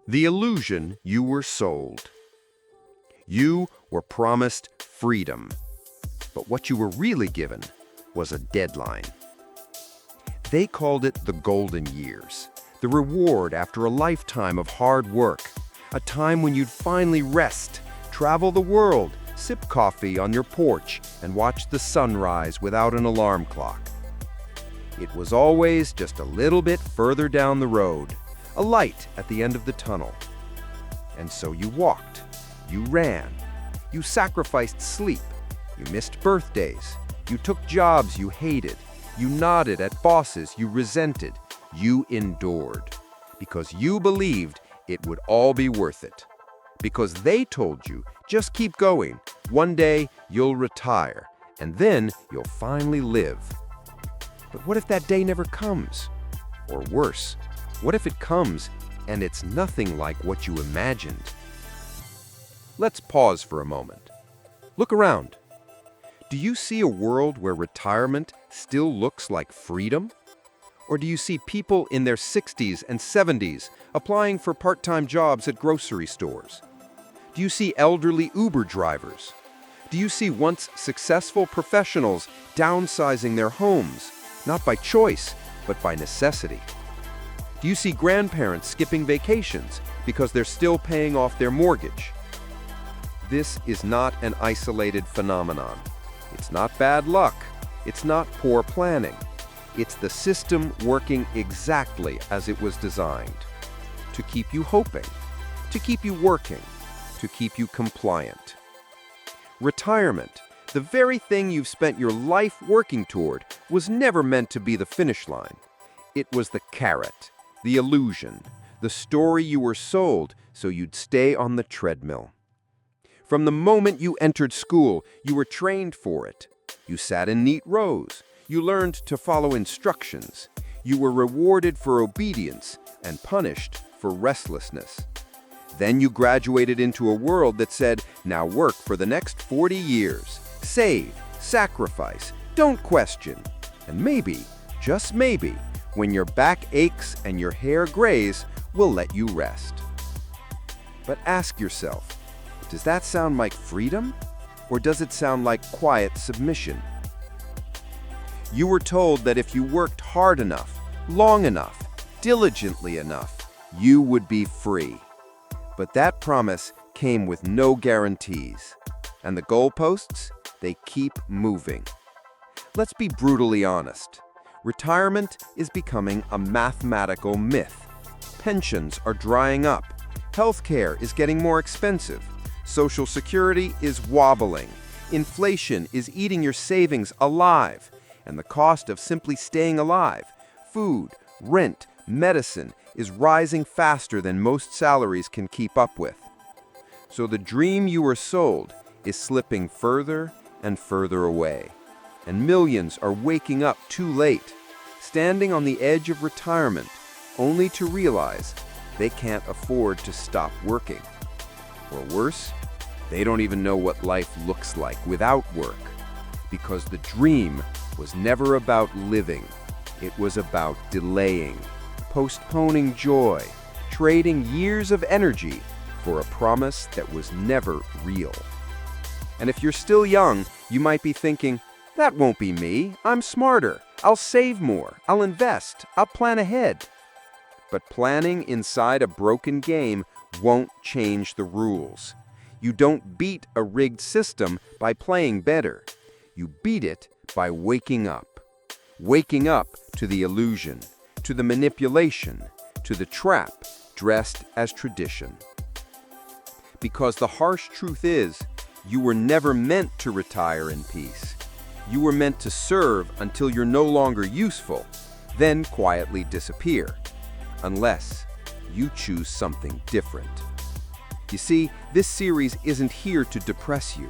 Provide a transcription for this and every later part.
The illusion you were sold. You were promised freedom, but what you were really given was a deadline. They called it the golden years, the reward after a lifetime of hard work, a time when you'd finally rest, travel the world, sip coffee on your porch, and watch the sunrise without an alarm clock. It was always just a little bit further down the road, a light at the end of the tunnel. And so you walked, you ran, you sacrificed sleep, you missed birthdays, you took jobs you hated, you nodded at bosses you resented, you endured, because you believed it would all be worth it. Because they told you, just keep going, one day you'll retire, and then you'll finally live. But what if that day never comes? Or worse, what if it comes and it's nothing like what you imagined? Let's pause for a moment. Look around. Do you see a world where retirement still looks like freedom? Or do you see people in their 60s and 70s applying for part-time jobs at grocery stores? Do you see elderly Uber drivers? Do you see once successful professionals downsizing their homes, not by choice, but by necessity? Do you see grandparents skipping vacations because they're still paying off their mortgage? This is not an isolated phenomenon. It's not bad luck. It's not poor planning. It's the system working exactly as it was designed. To keep you hoping, to keep you working, to keep you compliant. Retirement, the very thing you've spent your life working toward, was never meant to be the finish line. It was the carrot, the illusion, the story you were sold so you'd stay on the treadmill. From the moment you entered school, you were trained for it. You sat in neat rows. You learned to follow instructions. You were rewarded for obedience and punished for restlessness. Then you graduated into a world that said, now work for the next 40 years. Save, sacrifice, don't question. And maybe, just maybe, when your back aches and your hair grays, we'll let you rest. But ask yourself, does that sound like freedom? Or does it sound like quiet submission? You were told that if you worked hard enough, long enough, diligently enough, you would be free. But that promise came with no guarantees. And the goalposts, they keep moving. Let's be brutally honest. Retirement is becoming a mathematical myth. Pensions are drying up. Healthcare is getting more expensive. Social Security is wobbling. Inflation is eating your savings alive. And the cost of simply staying alive, food, rent, medicine, is rising faster than most salaries can keep up with. So the dream you were sold is slipping further and further away. And millions are waking up too late, standing on the edge of retirement, only to realize they can't afford to stop working. Or worse, they don't even know what life looks like without work, because the dream was never about living. It was about delaying, postponing joy, trading years of energy for a promise that was never real. And if you're still young, you might be thinking, that won't be me. I'm smarter. I'll save more. I'll invest. I'll plan ahead. But planning inside a broken game won't change the rules. You don't beat a rigged system by playing better. You beat it by waking up. Waking up to the illusion, to the manipulation, to the trap dressed as tradition. Because the harsh truth is, you were never meant to retire in peace. You were meant to serve until you're no longer useful, then quietly disappear. Unless you choose something different. You see, this series isn't here to depress you.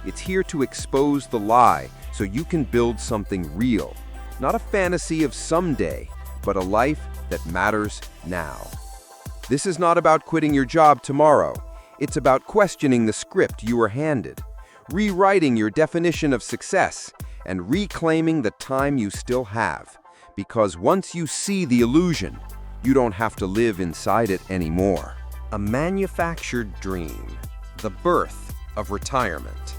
It's here to expose the lie so you can build something real. Not a fantasy of someday, but a life that matters now. This is not about quitting your job tomorrow. It's about questioning the script you were handed, rewriting your definition of success, and reclaiming the time you still have. Because once you see the illusion, you don't have to live inside it anymore. A manufactured dream, the birth of retirement.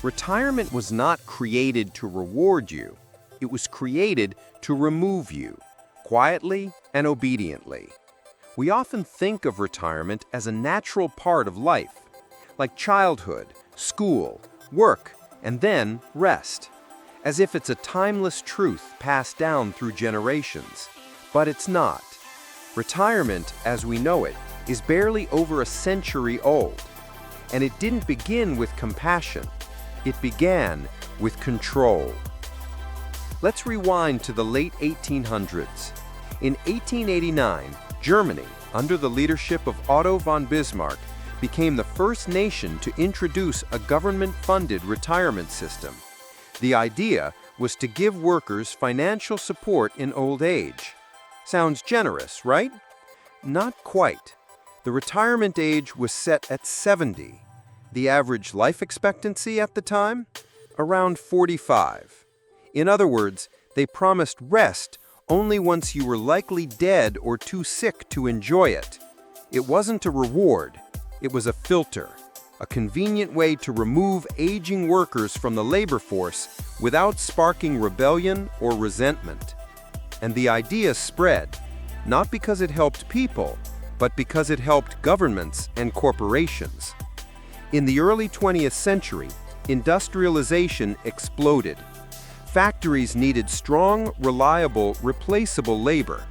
Retirement was not created to reward you. It was created to remove you, quietly and obediently. We often think of retirement as a natural part of life, like childhood, school, work, and then rest, as if it's a timeless truth passed down through generations. But it's not. Retirement, as we know it, is barely over a century old. And it didn't begin with compassion. It began with control. Let's rewind to the late 1800s. In 1889, Germany, under the leadership of Otto von Bismarck, became the first nation to introduce a government-funded retirement system. The idea was to give workers financial support in old age. Sounds generous, right? Not quite. The retirement age was set at 70. The average life expectancy at the time? Around 45. In other words, they promised rest only once you were likely dead or too sick to enjoy it. It wasn't a reward. It was a filter, a convenient way to remove aging workers from the labor force without sparking rebellion or resentment. And the idea spread, not because it helped people, but because it helped governments and corporations. In the early 20th century, industrialization exploded. Factories needed strong, reliable, replaceable labor.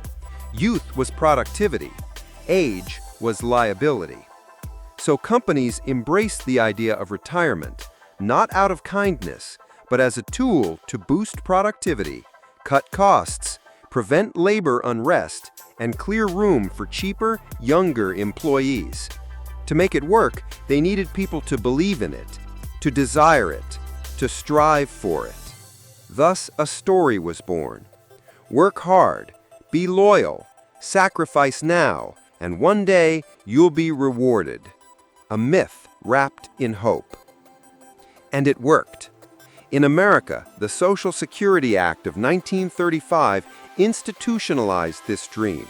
Youth was productivity. Age was liability. So companies embraced the idea of retirement, not out of kindness, but as a tool to boost productivity, cut costs, prevent labor unrest, and clear room for cheaper, younger employees. To make it work, they needed people to believe in it, to desire it, to strive for it. Thus, a story was born. Work hard, be loyal, sacrifice now, and one day you'll be rewarded. A myth wrapped in hope. And it worked. In America, the Social Security Act of 1935 institutionalized this dream.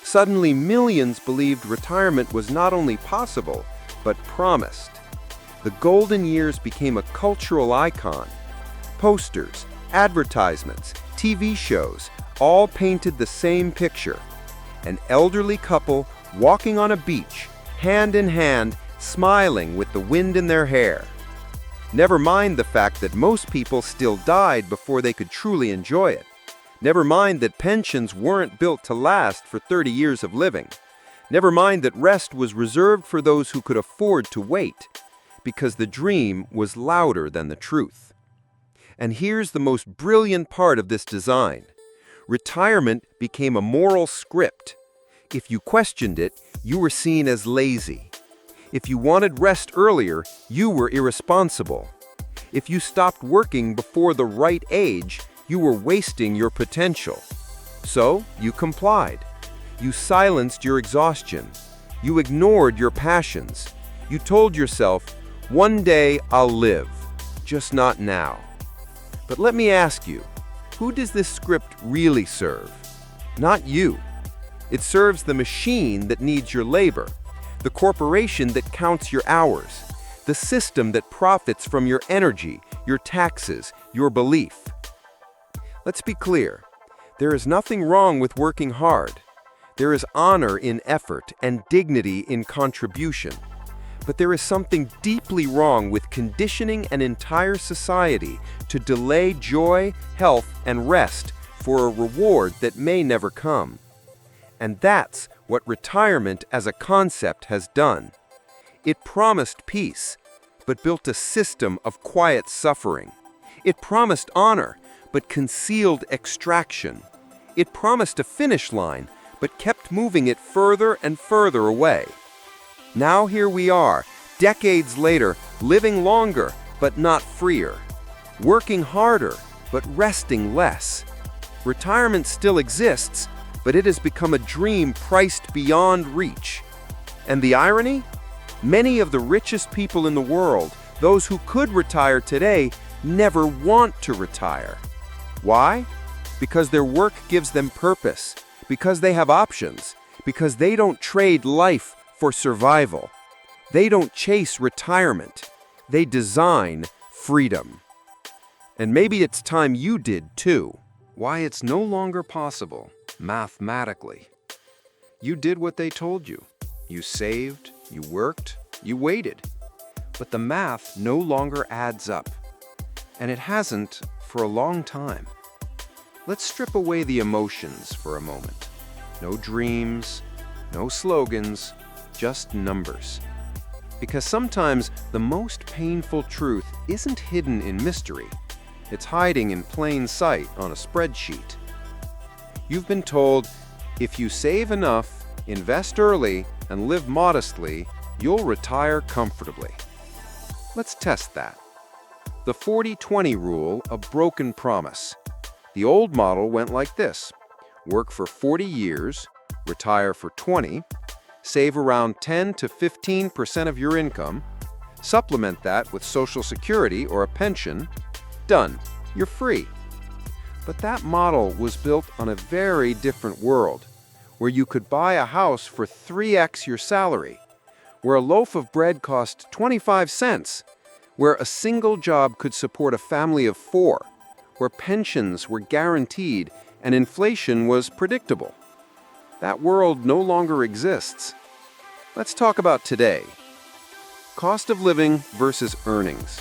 Suddenly, millions believed retirement was not only possible, but promised. The golden years became a cultural icon. Posters, advertisements, TV shows, all painted the same picture. An elderly couple walking on a beach, hand in hand, smiling with the wind in their hair. Never mind the fact that most people still died before they could truly enjoy it. Never mind that pensions weren't built to last for 30 years of living. Never mind that rest was reserved for those who could afford to wait, because the dream was louder than the truth. And here's the most brilliant part of this design. Retirement became a moral script. If you questioned it, you were seen as lazy. If you wanted rest earlier, you were irresponsible. If you stopped working before the right age, you were wasting your potential. So, you complied. You silenced your exhaustion. You ignored your passions. You told yourself, one day I'll live, just not now. But let me ask you, who does this script really serve? Not you. It serves the machine that needs your labor, the corporation that counts your hours, the system that profits from your energy, your taxes, your belief. Let's be clear. There is nothing wrong with working hard. There is honor in effort and dignity in contribution. But there is something deeply wrong with conditioning an entire society to delay joy, health, and rest for a reward that may never come. And that's what retirement as a concept has done. It promised peace, but built a system of quiet suffering. It promised honor, but concealed extraction. It promised a finish line, but kept moving it further and further away. Now here we are, decades later, living longer, but not freer. Working harder, but resting less. Retirement still exists, but it has become a dream priced beyond reach. And the irony? Many of the richest people in the world, those who could retire today, never want to retire. Why? Because their work gives them purpose, because they have options, because they don't trade life for survival. They don't chase retirement. They design freedom. And maybe it's time you did too. Why it's no longer possible, mathematically. You did what they told you. You saved, you worked, you waited. But the math no longer adds up. And it hasn't for a long time. Let's strip away the emotions for a moment. No dreams, no slogans, just numbers. Because sometimes the most painful truth isn't hidden in mystery. It's hiding in plain sight on a spreadsheet. You've been told, if you save enough, invest early, and live modestly, you'll retire comfortably. Let's test that. The 40-20 rule, a broken promise. The old model went like this: work for 40 years, retire for 20, save around 10 to 15% of your income, supplement that with Social Security or a pension. Done. You're free. But that model was built on a very different world, where you could buy a house for 3x your salary, where a loaf of bread cost 25 cents, where a single job could support a family of 4, where pensions were guaranteed and inflation was predictable. That world no longer exists. Let's talk about today. Cost of living versus earnings.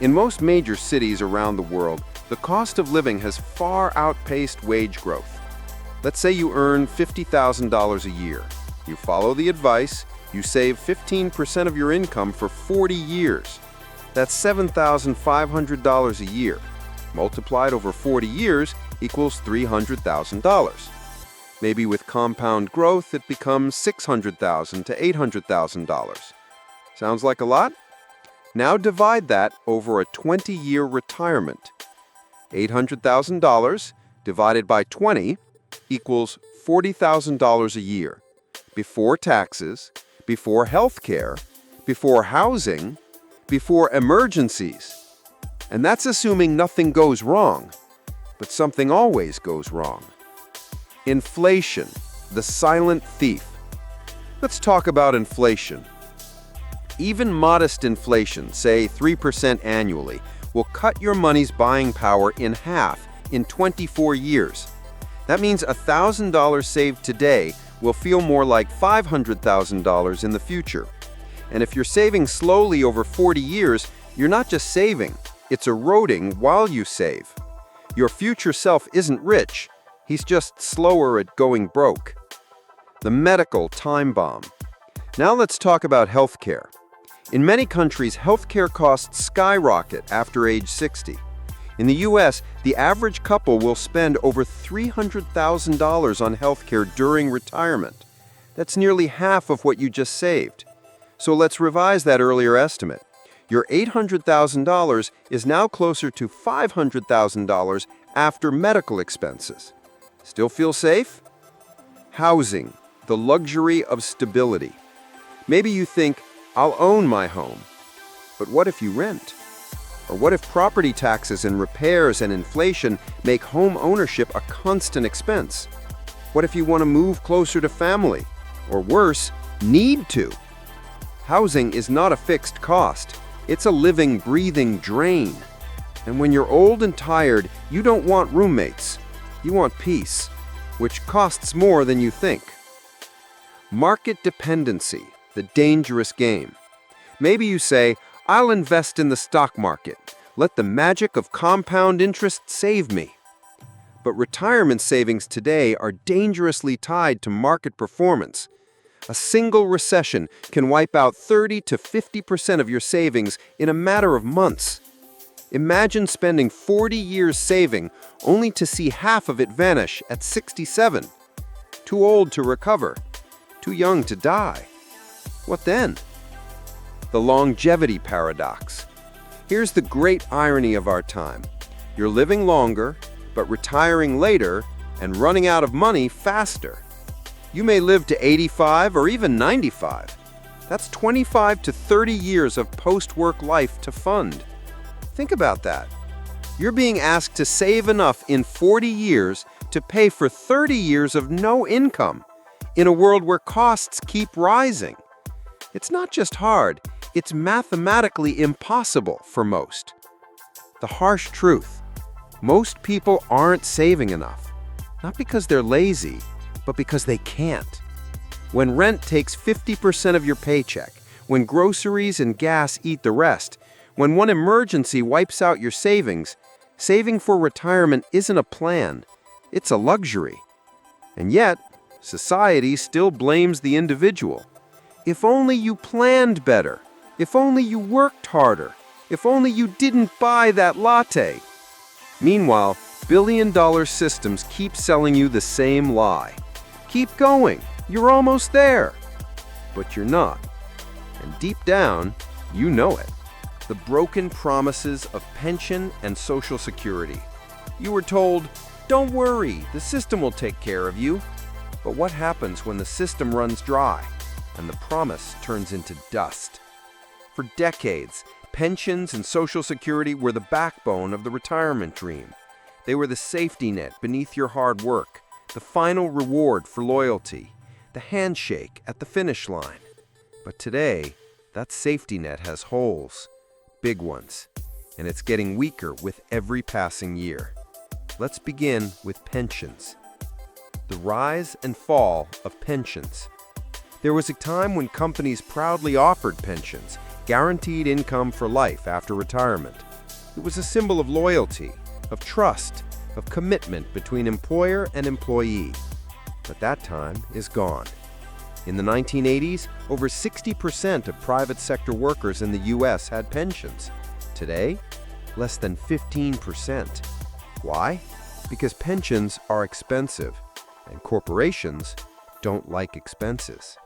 In most major cities around the world, the cost of living has far outpaced wage growth. Let's say you earn $50,000 a year. You follow the advice, you save 15% of your income for 40 years. That's $7,500 a year. Multiplied over 40 years equals $300,000. Maybe with compound growth, it becomes $600,000 to $800,000. Sounds like a lot? Now divide that over a 20-year retirement. $800,000 divided by 20 equals $40,000 a year, before taxes, before health care, before housing, before emergencies. And that's assuming nothing goes wrong. But something always goes wrong. Inflation, the silent thief. Let's talk about inflation. Even modest inflation, say 3% annually, will cut your money's buying power in half in 24 years. That means $1,000 saved today will feel more like $500,000 in the future. And if you're saving slowly over 40 years, you're not just saving, it's eroding while you save. Your future self isn't rich, he's just slower at going broke. The medical time bomb. Now let's talk about healthcare. In many countries, healthcare costs skyrocket after age 60. In the US, the average couple will spend over $300,000 on healthcare during retirement. That's nearly half of what you just saved. So let's revise that earlier estimate. Your $800,000 is now closer to $500,000 after medical expenses. Still feel safe? Housing, the luxury of stability. Maybe you think, I'll own my home. But what if you rent? Or what if property taxes and repairs and inflation make home ownership a constant expense? What if you want to move closer to family? Or worse, need to? Housing is not a fixed cost. It's a living, breathing drain. And when you're old and tired, you don't want roommates. You want peace, which costs more than you think. Market dependency, the dangerous game. Maybe you say, I'll invest in the stock market. Let the magic of compound interest save me. But retirement savings today are dangerously tied to market performance. A single recession can wipe out 30 to 50% of your savings in a matter of months. Imagine spending 40 years saving only to see half of it vanish at 67. Too old to recover. Too young to die. What then? The longevity paradox. Here's the great irony of our time. You're living longer, but retiring later and running out of money faster. You may live to 85 or even 95. That's 25 to 30 years of post-work life to fund. Think about that. You're being asked to save enough in 40 years to pay for 30 years of no income in a world where costs keep rising. It's not just hard, it's mathematically impossible for most. The harsh truth: most people aren't saving enough. Not because they're lazy, but because they can't. When rent takes 50% of your paycheck, when groceries and gas eat the rest, when one emergency wipes out your savings, saving for retirement isn't a plan, it's a luxury. And yet, society still blames the individual. If only you planned better. If only you worked harder. If only you didn't buy that latte. Meanwhile, billion-dollar systems keep selling you the same lie. Keep going. You're almost there. But you're not. And deep down, you know it. The broken promises of pension and Social Security. You were told, "Don't worry, the system will take care of you." But what happens when the system runs dry and the promise turns into dust? For decades, pensions and Social Security were the backbone of the retirement dream. They were the safety net beneath your hard work, the final reward for loyalty, the handshake at the finish line. But today, that safety net has holes, big ones, and it's getting weaker with every passing year. Let's begin with pensions. The rise and fall of pensions. There was a time when companies proudly offered pensions, guaranteed income for life after retirement. It was a symbol of loyalty, of trust, of commitment between employer and employee. But that time is gone. In the 1980s, over 60% of private sector workers in the U.S. had pensions. Today, less than 15%. Why? Because pensions are expensive, and corporations don't like expenses.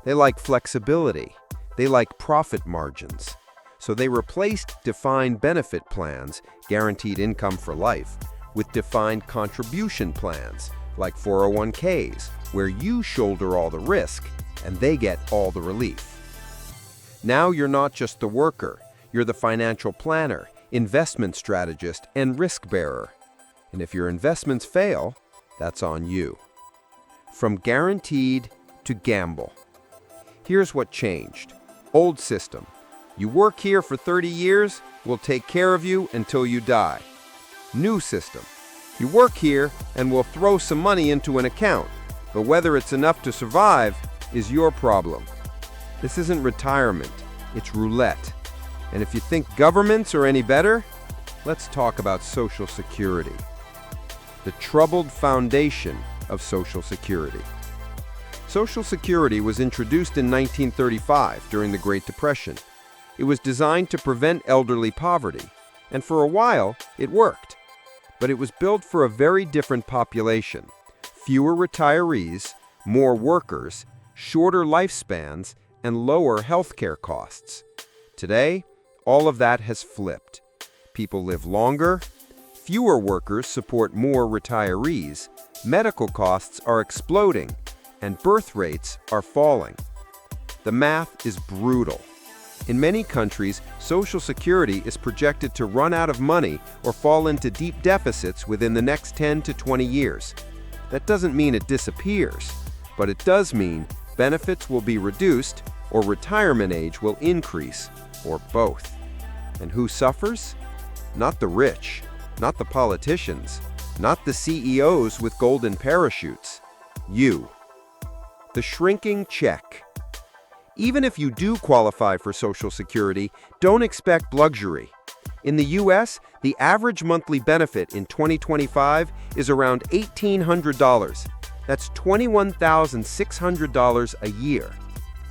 They like flexibility. They like profit margins. So they replaced defined benefit plans, guaranteed income for life, with defined contribution plans, like 401ks, where you shoulder all the risk and they get all the relief. Now you're not just the worker, you're the financial planner, investment strategist, and risk bearer. And if your investments fail, that's on you. From guaranteed to gamble. Here's what changed. Old system. You work here for 30 years, we'll take care of you until you die. New system. You work here and we'll throw some money into an account, but whether it's enough to survive is your problem. This isn't retirement, it's roulette. And if you think governments are any better, let's talk about Social Security. The troubled foundation of Social Security. Social Security was introduced in 1935 during the Great Depression. It was designed to prevent elderly poverty, and for a while, it worked. But it was built for a very different population. Fewer retirees, more workers, shorter lifespans, and lower healthcare costs. Today, all of that has flipped. People live longer, fewer workers support more retirees, medical costs are exploding, and birth rates are falling. The math is brutal. In many countries, Social Security is projected to run out of money or fall into deep deficits within the next 10 to 20 years. That doesn't mean it disappears, but it does mean benefits will be reduced or retirement age will increase, or both. And who suffers? Not the rich, not the politicians, not the CEOs with golden parachutes. You. The shrinking check. Even if you do qualify for Social Security, don't expect luxury. In the U.S., the average monthly benefit in 2025 is around $1,800. That's $21,600 a year.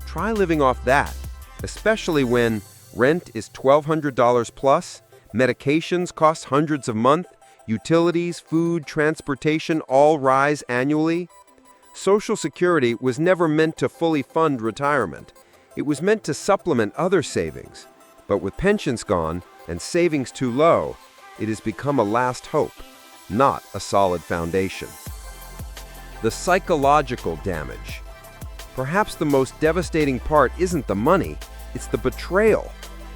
Try living off that, especially when rent is $1,200 plus, medications cost hundreds a month, utilities, food, transportation all rise annually. Social Security was never meant to fully fund retirement. It was meant to supplement other savings. But with pensions gone and savings too low, it has become a last hope, not a solid foundation. The psychological damage. Perhaps the most devastating part isn't the money, it's the betrayal.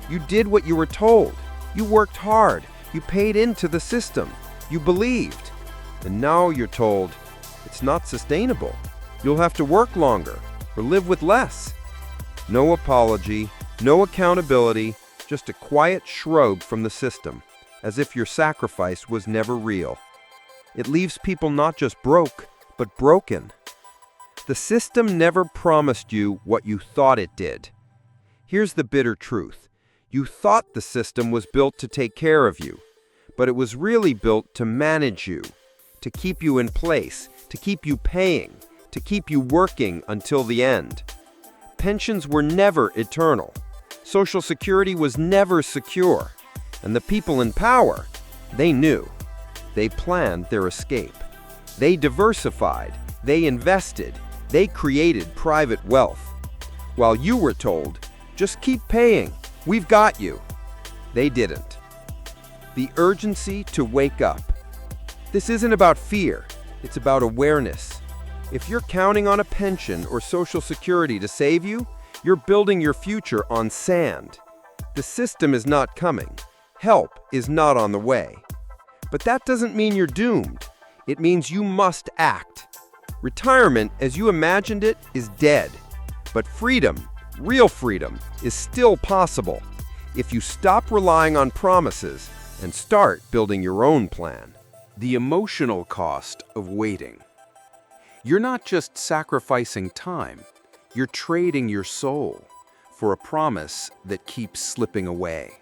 You did what you were told. You worked hard. You paid into the system. You believed. And now you're told, it's not sustainable. You'll have to work longer or live with less. No apology, no accountability, just a quiet shrug from the system, as if your sacrifice was never real. It leaves people not just broke, but broken. The system never promised you what you thought it did. Here's the bitter truth. You thought the system was built to take care of you, but it was really built to manage you, to keep you in place, to keep you paying, to keep you working until the end. Pensions were never eternal. Social Security was never secure. And the people in power, they knew. They planned their escape. They diversified. They invested. They created private wealth. While you were told, just keep paying. We've got you. They didn't. The urgency to wake up. This isn't about fear. It's about awareness. If you're counting on a pension or Social Security to save you, you're building your future on sand. The system is not coming. Help is not on the way. But that doesn't mean you're doomed. It means you must act. Retirement, as you imagined it, is dead. But freedom, real freedom, is still possible if you stop relying on promises and start building your own plan. The emotional cost of waiting. You're not just sacrificing time, you're trading your soul for a promise that keeps slipping away.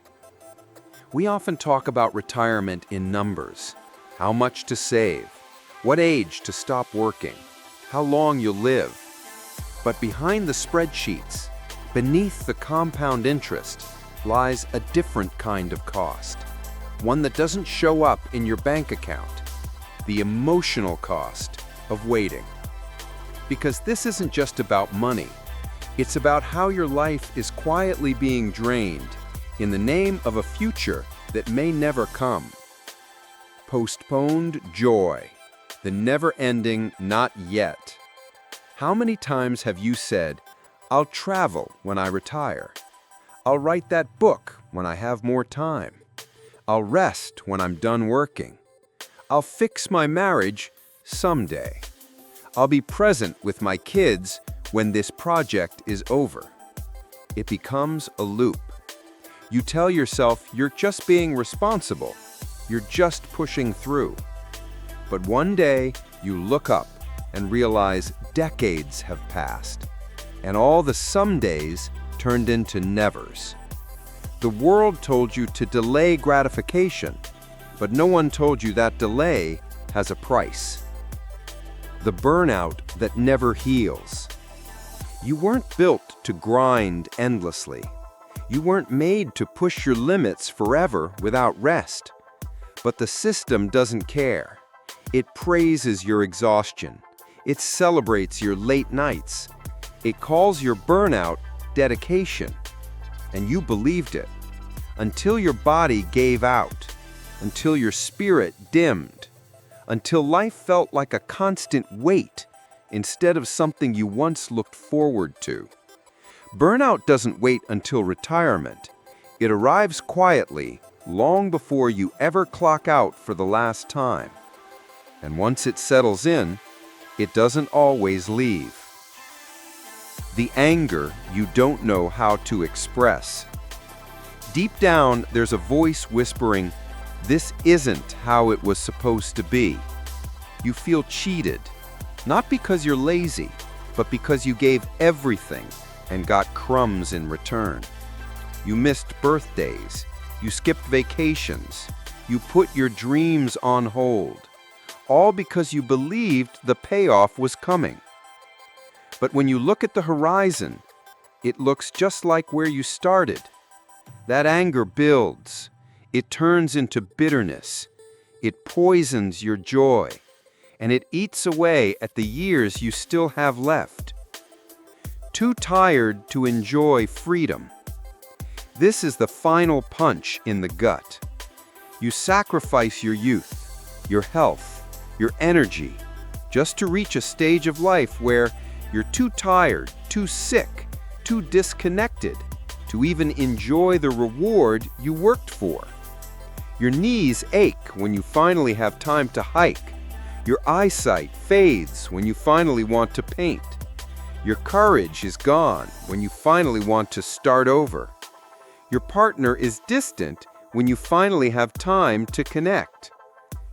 We often talk about retirement in numbers, how much to save, what age to stop working, how long you'll live. But behind the spreadsheets, beneath the compound interest, lies a different kind of cost, one that doesn't show up in your bank account, the emotional cost of waiting. Because this isn't just about money, it's about how your life is quietly being drained in the name of a future that may never come. Postponed joy, the never-ending not yet. How many times have you said, I'll travel when I retire. I'll write that book when I have more time. I'll rest when I'm done working. I'll fix my marriage someday. I'll be present with my kids when this project is over. It becomes a loop. You tell yourself you're just being responsible. You're just pushing through. But one day you look up and realize decades have passed, and all the somedays turned into nevers. The world told you to delay gratification, but no one told you that delay has a price. The burnout that never heals. You weren't built to grind endlessly. You weren't made to push your limits forever without rest. But the system doesn't care. It praises your exhaustion. It celebrates your late nights. It calls your burnout dedication. And you believed it. Until your body gave out. Until your spirit dimmed. Until life felt like a constant weight instead of something you once looked forward to. Burnout doesn't wait until retirement. It arrives quietly, long before you ever clock out for the last time. And once it settles in, it doesn't always leave. The anger you don't know how to express. Deep down, there's a voice whispering, "This isn't how it was supposed to be." You feel cheated, not because you're lazy, but because you gave everything and got crumbs in return. You missed birthdays, you skipped vacations, you put your dreams on hold, all because you believed the payoff was coming. But when you look at the horizon, it looks just like where you started. That anger builds. It turns into bitterness. It poisons your joy. And it eats away at the years you still have left. Too tired to enjoy freedom. This is the final punch in the gut. You sacrifice your youth, your health, your energy, just to reach a stage of life where you're too tired, too sick, too disconnected to even enjoy the reward you worked for. Your knees ache when you finally have time to hike. Your eyesight fades when you finally want to paint. Your courage is gone when you finally want to start over. Your partner is distant when you finally have time to connect.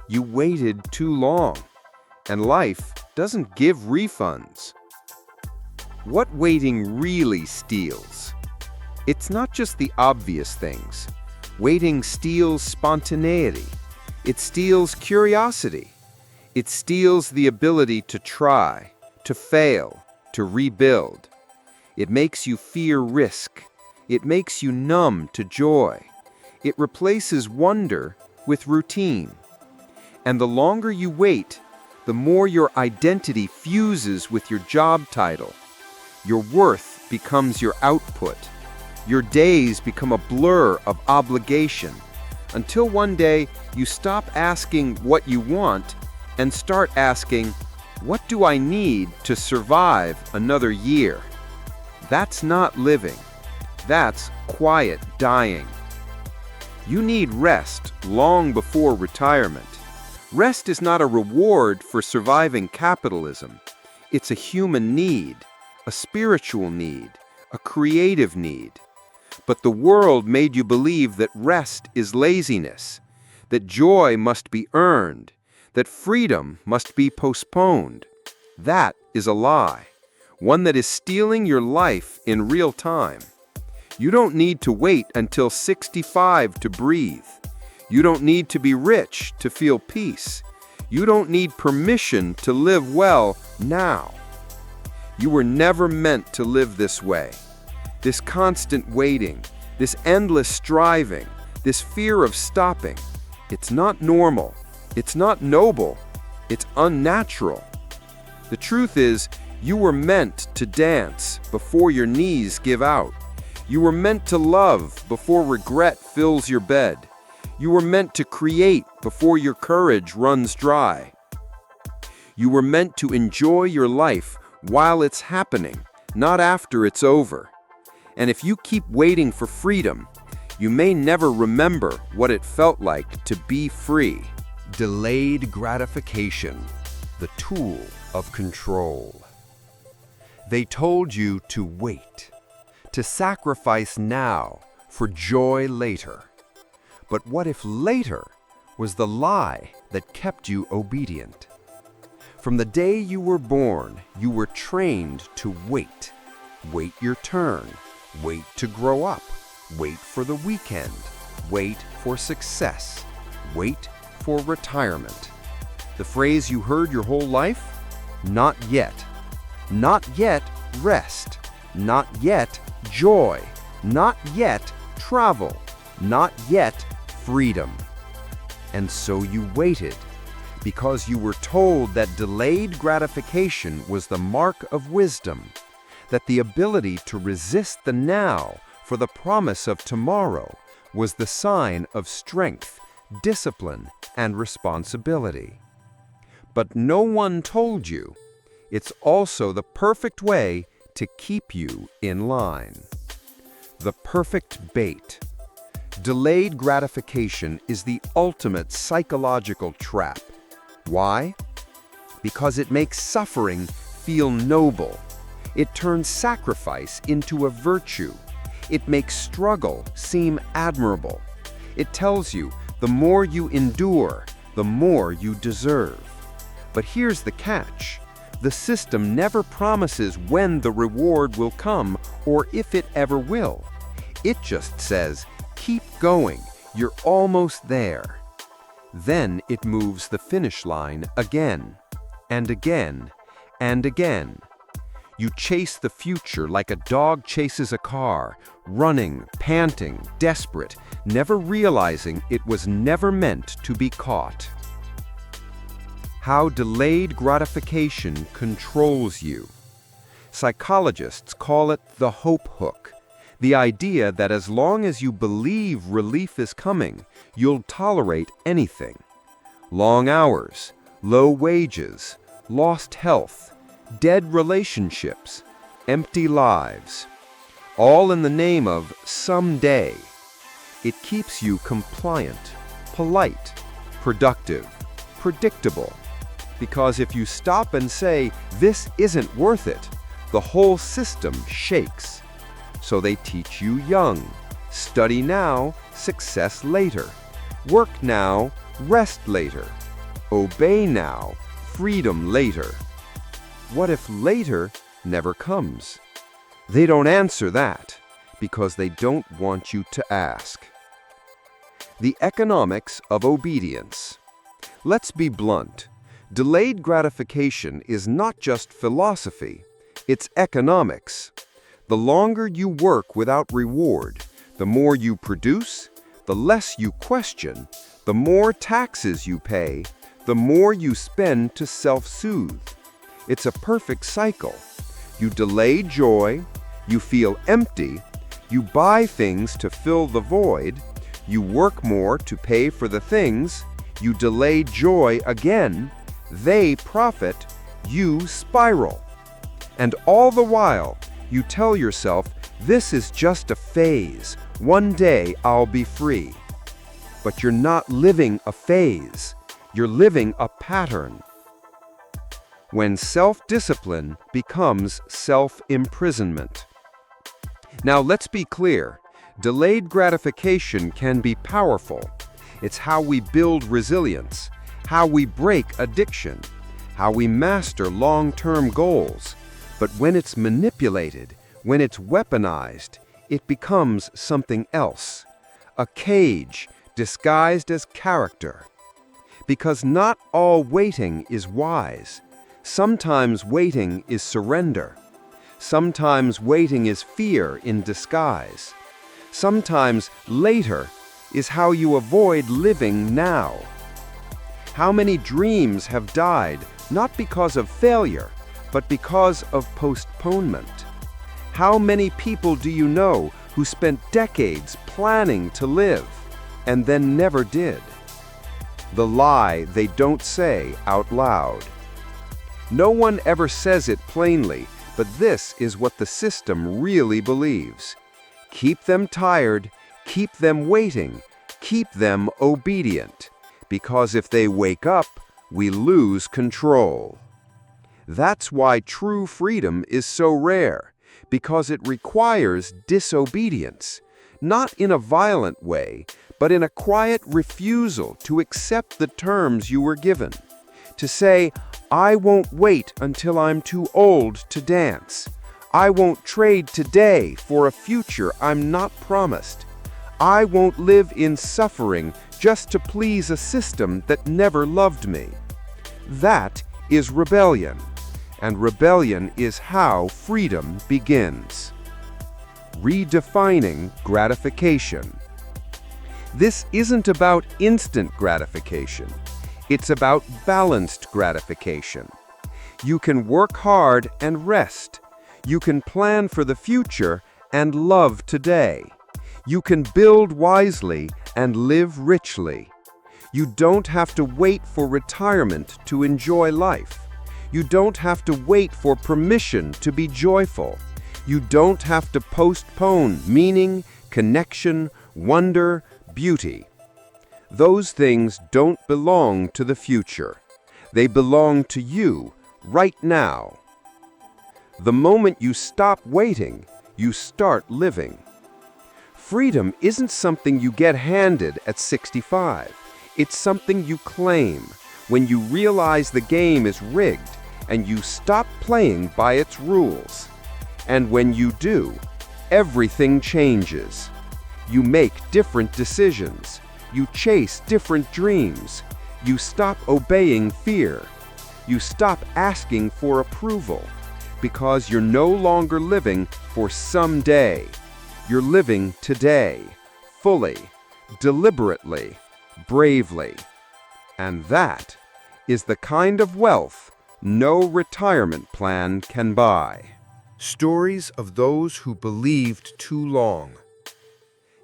You waited too long, and life doesn't give refunds. What waiting really steals? It's not just the obvious things. Waiting steals spontaneity. It steals curiosity. It steals the ability to try, to fail, to rebuild. It makes you fear risk. It makes you numb to joy. It replaces wonder with routine. And the longer you wait, the more your identity fuses with your job title. Your worth becomes your output. Your days become a blur of obligation, until one day you stop asking what you want and start asking, what do I need to survive another year? That's not living. That's quiet dying. You need rest long before retirement. Rest is not a reward for surviving capitalism. It's a human need, a spiritual need, a creative need. But the world made you believe that rest is laziness, that joy must be earned, that freedom must be postponed. That is a lie, one that is stealing your life in real time. You don't need to wait until 65 to breathe. You don't need to be rich to feel peace. You don't need permission to live well now. You were never meant to live this way. This constant waiting, this endless striving, this fear of stopping. It's not normal. It's not noble. It's unnatural. The truth is, you were meant to dance before your knees give out. You were meant to love before regret fills your bed. You were meant to create before your courage runs dry. You were meant to enjoy your life while it's happening, not after it's over. And if you keep waiting for freedom, you may never remember what it felt like to be free. Delayed gratification, the tool of control. They told you to wait, to sacrifice now for joy later. But what if later was the lie that kept you obedient? From the day you were born, you were trained to wait. Wait your turn. Wait to grow up. Wait for the weekend. Wait for success. Wait for retirement. The phrase you heard your whole life? Not yet. Not yet rest. Not yet joy. Not yet travel. Not yet freedom. And so you waited, because you were told that delayed gratification was the mark of wisdom, that the ability to resist the now for the promise of tomorrow was the sign of strength, discipline, and responsibility. But no one told you it's also the perfect way to keep you in line. The perfect bait. Delayed gratification is the ultimate psychological trap. Why? Because it makes suffering feel noble. It turns sacrifice into a virtue. It makes struggle seem admirable. It tells you the more you endure, the more you deserve. But here's the catch. The system never promises when the reward will come or if it ever will. It just says, keep going, you're almost there. Then it moves the finish line again, and again, and again. You chase the future like a dog chases a car, running, panting, desperate, never realizing it was never meant to be caught. How delayed gratification controls you. Psychologists call it the hope hook. The idea that as long as you believe relief is coming, you'll tolerate anything. Long hours, low wages, lost health, dead relationships, empty lives, all in the name of someday. It keeps you compliant, polite, productive, predictable. Because if you stop and say, this isn't worth it, the whole system shakes. So they teach you young. Study now, success later. Work now, rest later. Obey now, freedom later. What if later never comes? They don't answer that because they don't want you to ask. The economics of obedience. Let's be blunt. Delayed gratification is not just philosophy, it's economics. The longer you work without reward, the more you produce, the less you question, the more taxes you pay, the more you spend to self-soothe. It's a perfect cycle. You delay joy, you feel empty, you buy things to fill the void, you work more to pay for the things, you delay joy again, they profit, you spiral. And all the while, you tell yourself, this is just a phase, one day I'll be free. But you're not living a phase, you're living a pattern. When self-discipline becomes self-imprisonment. Now let's be clear, delayed gratification can be powerful. It's how we build resilience, how we break addiction, how we master long-term goals. But when it's manipulated, when it's weaponized, it becomes something else. A cage disguised as character. Because not all waiting is wise. Sometimes waiting is surrender. Sometimes waiting is fear in disguise. Sometimes later is how you avoid living now. How many dreams have died not because of failure, but because of postponement? How many people do you know who spent decades planning to live and then never did? The lie they don't say out loud. No one ever says it plainly, but this is what the system really believes. Keep them tired, keep them waiting, keep them obedient. Because if they wake up, we lose control. That's why true freedom is so rare, because it requires disobedience, not in a violent way, but in a quiet refusal to accept the terms you were given. To say, I won't wait until I'm too old to dance. I won't trade today for a future I'm not promised. I won't live in suffering just to please a system that never loved me. That is rebellion, and rebellion is how freedom begins. Redefining gratification. This isn't about instant gratification. It's about balanced gratification. You can work hard and rest. You can plan for the future and love today. You can build wisely and live richly. You don't have to wait for retirement to enjoy life. You don't have to wait for permission to be joyful. You don't have to postpone meaning, connection, wonder, beauty. Those things don't belong to the future. They belong to you right now. The moment you stop waiting, you start living. Freedom isn't something you get handed at 65. It's something you claim when you realize the game is rigged and you stop playing by its rules. And when you do, everything changes. You make different decisions. You chase different dreams. You stop obeying fear. You stop asking for approval because you're no longer living for someday. You're living today, fully, deliberately, bravely. And that is the kind of wealth no retirement plan can buy. Stories of those who believed too long.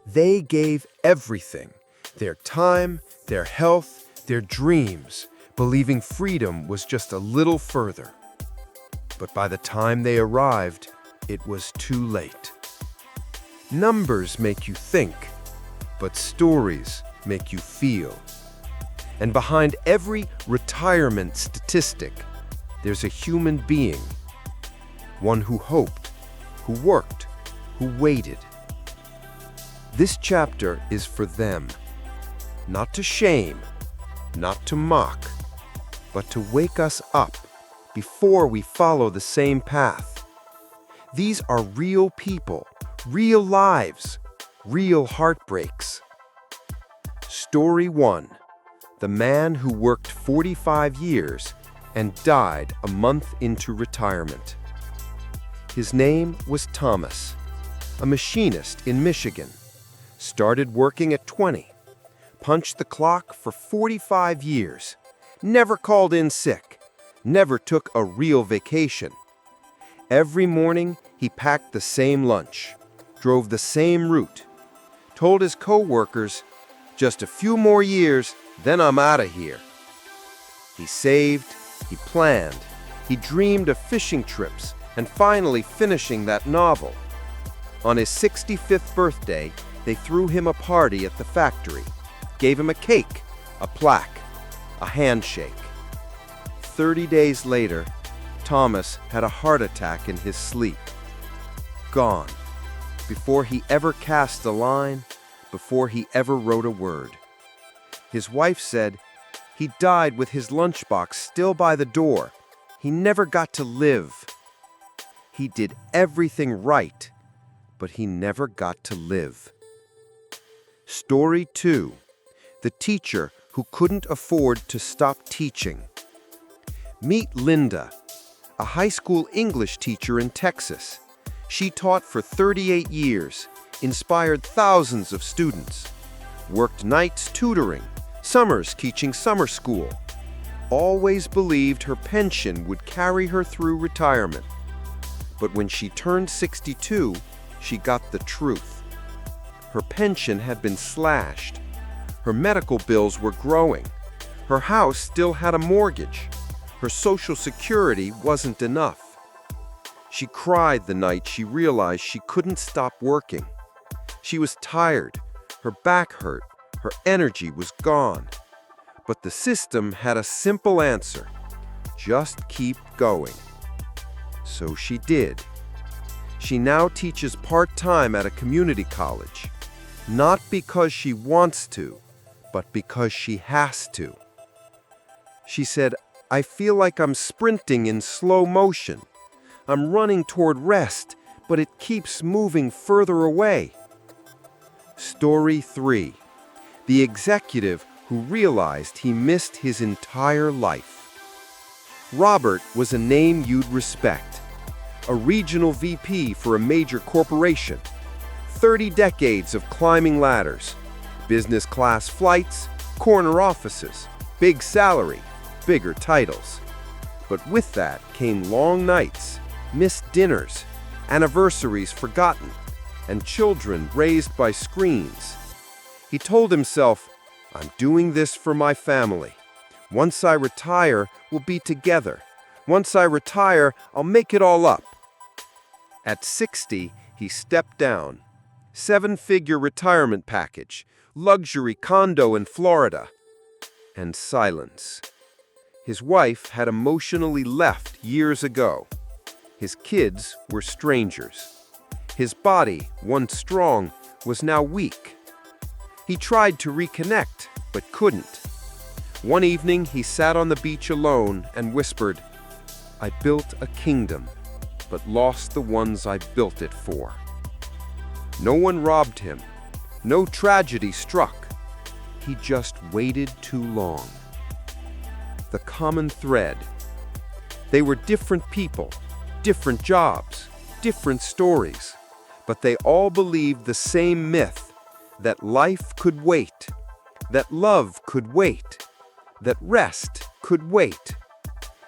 They gave everything, their time, their health, their dreams, believing freedom was just a little further. But by the time they arrived, it was too late. Numbers make you think, but stories make you feel. And behind every retirement statistic, there's a human being. one who hoped, who worked, who waited. This chapter is for them, not to shame, not to mock, but to wake us up before we follow the same path. These are real people, real lives, real heartbreaks. Story 1. The man who worked 45 years and died a month into retirement. His name was Thomas, a machinist in Michigan. Started working at 20, punched the clock for 45 years, never called in sick, never took a real vacation. Every morning, he packed the same lunch, drove the same route, told his co-workers, "Just a few more years, then I'm out of here." He saved, he planned, he dreamed of fishing trips and finally finishing that novel. On his 65th birthday, they threw him a party at the factory, gave him a cake, a plaque, a handshake. 30 days later, Thomas had a heart attack in his sleep. Gone, before he ever cast a line, before he ever wrote a word. His wife said, "He died with his lunchbox still by the door. He never got to live." He did everything right, but he never got to live. Story 2. The teacher who couldn't afford to stop teaching. Meet Linda, a high school English teacher in Texas. She taught for 38 years, inspired thousands of students, worked nights tutoring, summers teaching summer school, always believed her pension would carry her through retirement. But when she turned 62, she got the truth. Her pension had been slashed. Her medical bills were growing. Her house still had a mortgage. Her Social Security wasn't enough. She cried the night she realized she couldn't stop working. She was tired, her back hurt, her energy was gone. But the system had a simple answer: just keep going. So she did. She now teaches part-time at a community college, not because she wants to, but because she has to. She said, "I feel like I'm sprinting in slow motion. I'm running toward rest, but it keeps moving further away." Story 3. The executive who realized he missed his entire life. Robert was a name you'd respect. A regional VP for a major corporation. 30 decades of climbing ladders. Business class flights, corner offices, big salary, bigger titles. But with that came long nights, missed dinners, anniversaries forgotten, and children raised by screens. He told himself, "I'm doing this for my family. Once I retire, we'll be together. Once I retire, I'll make it all up." At 60, he stepped down. 7-figure retirement package, luxury condo in Florida, and silence. His wife had emotionally left years ago. His kids were strangers. His body, once strong, was now weak. He tried to reconnect, but couldn't. One evening, he sat on the beach alone and whispered, "I built a kingdom, but lost the ones I built it for." No one robbed him. No tragedy struck. He just waited too long. The common thread. They were different people, different jobs, different stories, but they all believed the same myth: that life could wait, that love could wait, that rest could wait,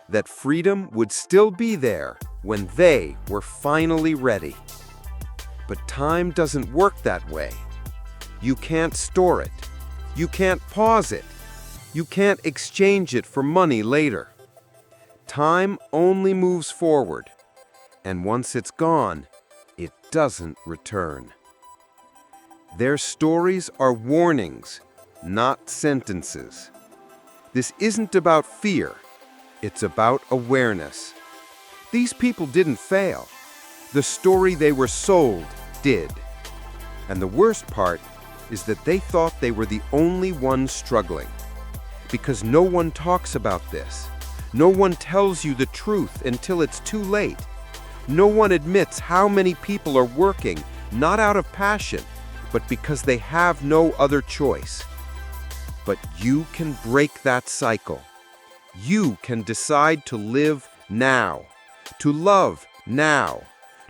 that freedom would still be there when they were finally ready. But time doesn't work that way. You can't store it. You can't pause it. You can't exchange it for money later. Time only moves forward, and once it's gone, it doesn't return. Their stories are warnings, not sentences. This isn't about fear. It's about awareness. These people didn't fail. The story they were sold did. And the worst part is that they thought they were the only ones struggling. Because no one talks about this. No one tells you the truth until it's too late. No one admits how many people are working, not out of passion, but because they have no other choice. But you can break that cycle. You can decide to live now, to love now,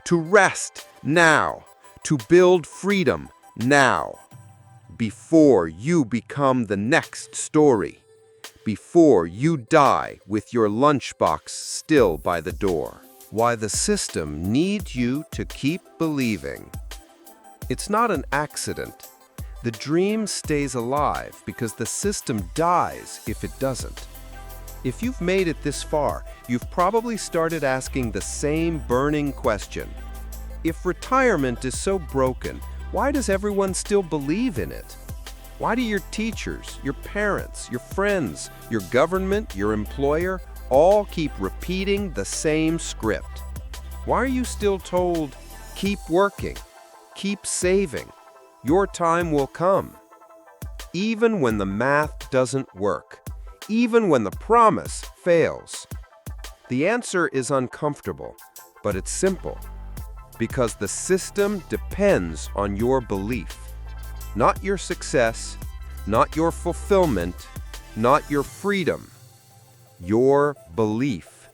to rest now, to build freedom now, before you become the next story, before you die with your lunchbox still by the door. Why the system needs you to keep believing. It's not an accident. The dream stays alive because the system dies if it doesn't. If you've made it this far, you've probably started asking the same burning question. If retirement is so broken, why does everyone still believe in it? Why do your teachers, your parents, your friends, your government, your employer all keep repeating the same script? Why are you still told, keep working, keep saving, your time will come? Even when the math doesn't work, even when the promise fails. The answer is uncomfortable, but it's simple. Because the system depends on your belief. Not your success, not your fulfillment, not your freedom. Your belief.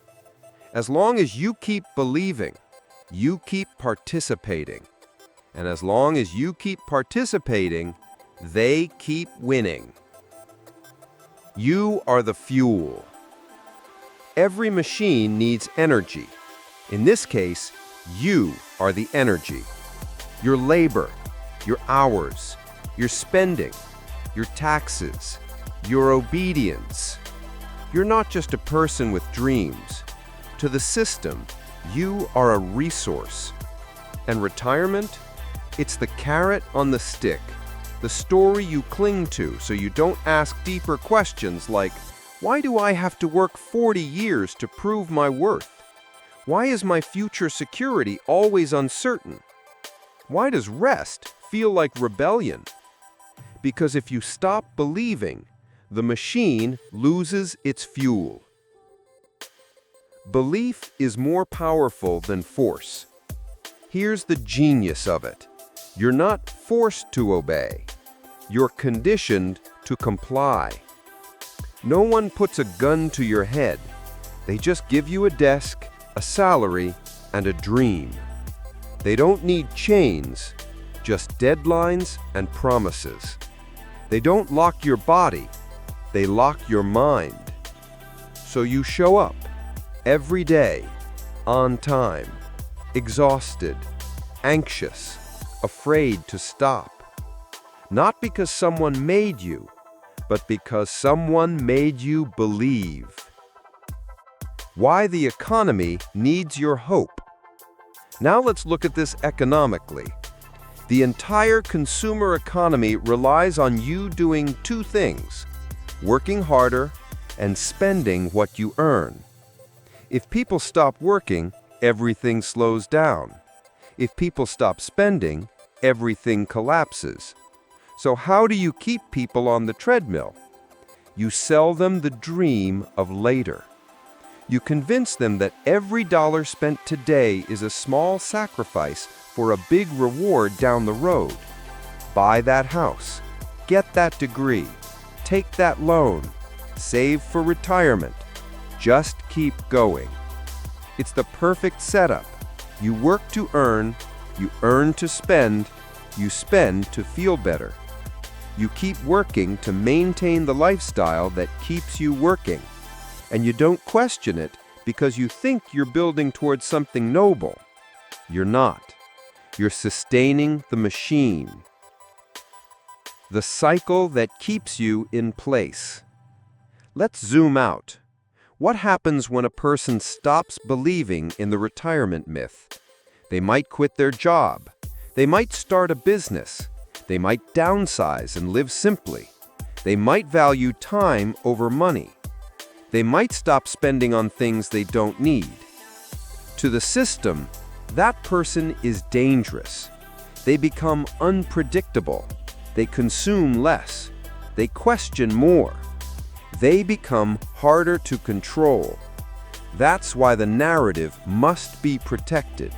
As long as you keep believing, you keep participating. And as long as you keep participating, they keep winning. You are the fuel. Every machine needs energy. In this case, you are the energy. Your labor, your hours, your spending, your taxes, your obedience. You're not just a person with dreams. To the system, you are a resource. And retirement? It's the carrot on the stick, the story you cling to so you don't ask deeper questions like, why do I have to work 40 years to prove my worth? Why is my future security always uncertain? Why does rest feel like rebellion? Because if you stop believing, the machine loses its fuel. Belief is more powerful than force. Here's the genius of it. You're not forced to obey. You're conditioned to comply. No one puts a gun to your head. They just give you a desk, a salary, and a dream. They don't need chains, just deadlines and promises. They don't lock your body, they lock your mind. So you show up every day, on time, exhausted, anxious, afraid to stop. Not because someone made you, but because someone made you believe. Why the economy needs your hope. Now let's look at this economically. The entire consumer economy relies on you doing two things: working harder and spending what you earn. If people stop working, everything slows down. If people stop spending, everything collapses. So how do you keep people on the treadmill? You sell them the dream of later. You convince them that every dollar spent today is a small sacrifice for a big reward down the road. Buy that house, get that degree, take that loan, save for retirement. Just keep going. It's the perfect setup. You work to earn, you earn to spend, you spend to feel better. You keep working to maintain the lifestyle that keeps you working. And you don't question it because you think you're building towards something noble. You're not. You're sustaining the machine. The cycle that keeps you in place. Let's zoom out. What happens when a person stops believing in the retirement myth? They might quit their job. They might start a business. They might downsize and live simply. They might value time over money. They might stop spending on things they don't need. To the system, that person is dangerous. They become unpredictable. They consume less. They question more. They become harder to control. That's why the narrative must be protected.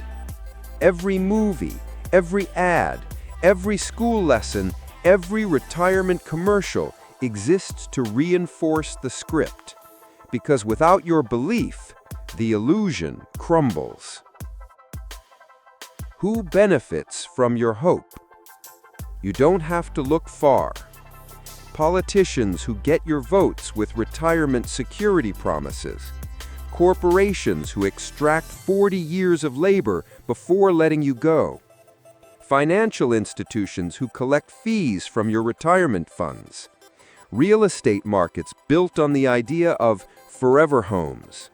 Every movie, every ad, every school lesson, every retirement commercial exists to reinforce the script. Because without your belief, the illusion crumbles. Who benefits from your hope? You don't have to look far. Politicians who get your votes with retirement security promises. Corporations who extract 40 years of labor before letting you go. Financial institutions who collect fees from your retirement funds. Real estate markets built on the idea of forever homes.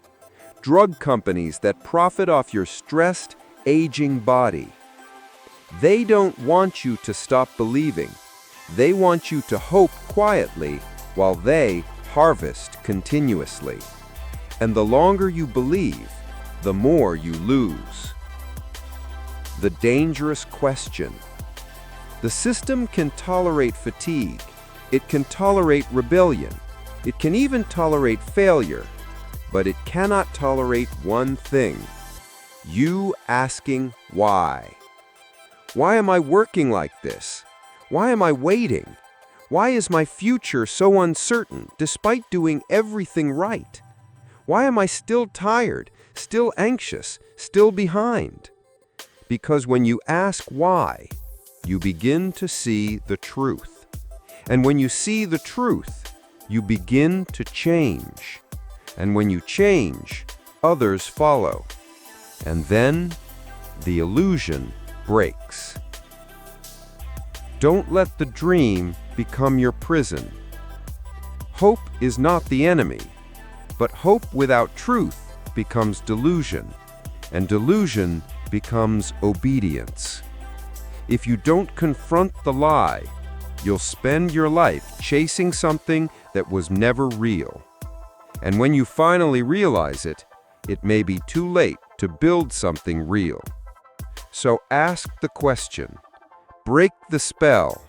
Drug companies that profit off your stressed, aging body. They don't want you to stop believing. They want you to hope quietly while they harvest continuously. And the longer you believe, the more you lose. The dangerous question. The system can tolerate fatigue. It can tolerate rebellion. It can even tolerate failure. But it cannot tolerate one thing: you asking why. Why am I working like this? Why am I waiting? Why is my future so uncertain despite doing everything right? Why am I still tired, still anxious, still behind? Because when you ask why, you begin to see the truth. And when you see the truth, you begin to change. And when you change, others follow. And then the illusion breaks. Don't let the dream become your prison. Hope is not the enemy, but hope without truth becomes delusion, and delusion becomes obedience. If you don't confront the lie, you'll spend your life chasing something that was never real. And when you finally realize it, it may be too late to build something real. So ask the question, break the spell,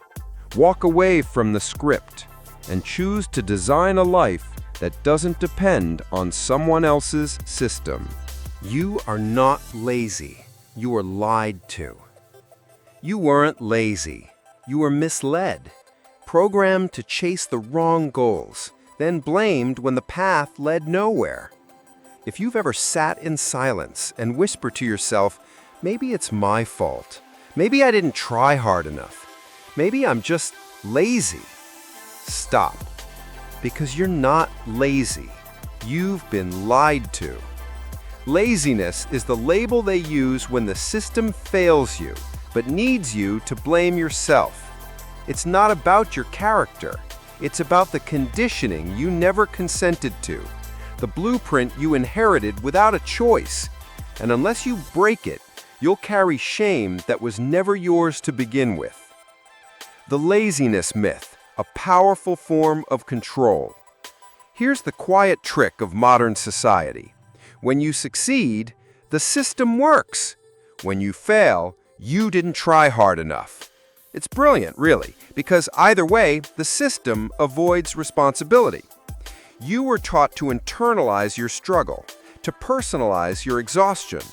walk away from the script, and choose to design a life that doesn't depend on someone else's system. You are not lazy. You are lied to. You weren't lazy. You were misled, programmed to chase the wrong goals, then blamed when the path led nowhere. If you've ever sat in silence and whispered to yourself, maybe it's my fault, maybe I didn't try hard enough, maybe I'm just lazy, stop. Because you're not lazy. You've been lied to. Laziness is the label they use when the system fails you, but needs you to blame yourself. It's not about your character. It's about the conditioning you never consented to, the blueprint you inherited without a choice. And unless you break it, you'll carry shame that was never yours to begin with. The laziness myth, a powerful form of control. Here's the quiet trick of modern society. When you succeed, the system works. When you fail, you didn't try hard enough. It's brilliant, really, because either way, the system avoids responsibility. You were taught to internalize your struggle, to personalize your exhaustion,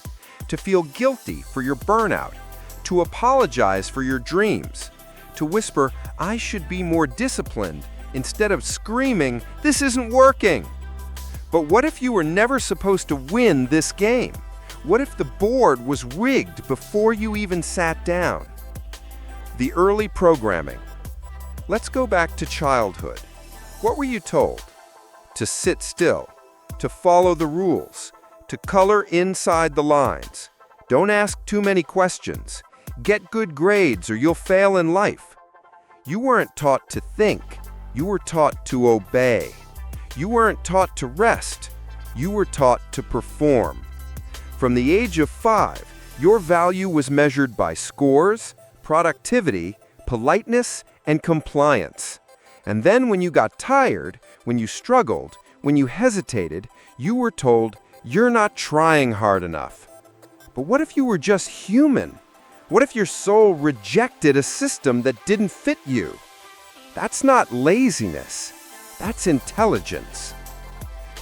to feel guilty for your burnout, to apologize for your dreams, to whisper, "I should be more disciplined," instead of screaming, "This isn't working." But what if you were never supposed to win this game? What if the board was rigged before you even sat down? The early programming. Let's go back to childhood. What were you told? To sit still, to follow the rules, to color inside the lines. Don't ask too many questions. Get good grades or you'll fail in life. You weren't taught to think. You were taught to obey. You weren't taught to rest. You were taught to perform. From the age of 5, your value was measured by scores, productivity, politeness, and compliance. And then when you got tired, when you struggled, when you hesitated, you were told, "You're not trying hard enough." But what if you were just human? What if your soul rejected a system that didn't fit you? That's not laziness. That's intelligence.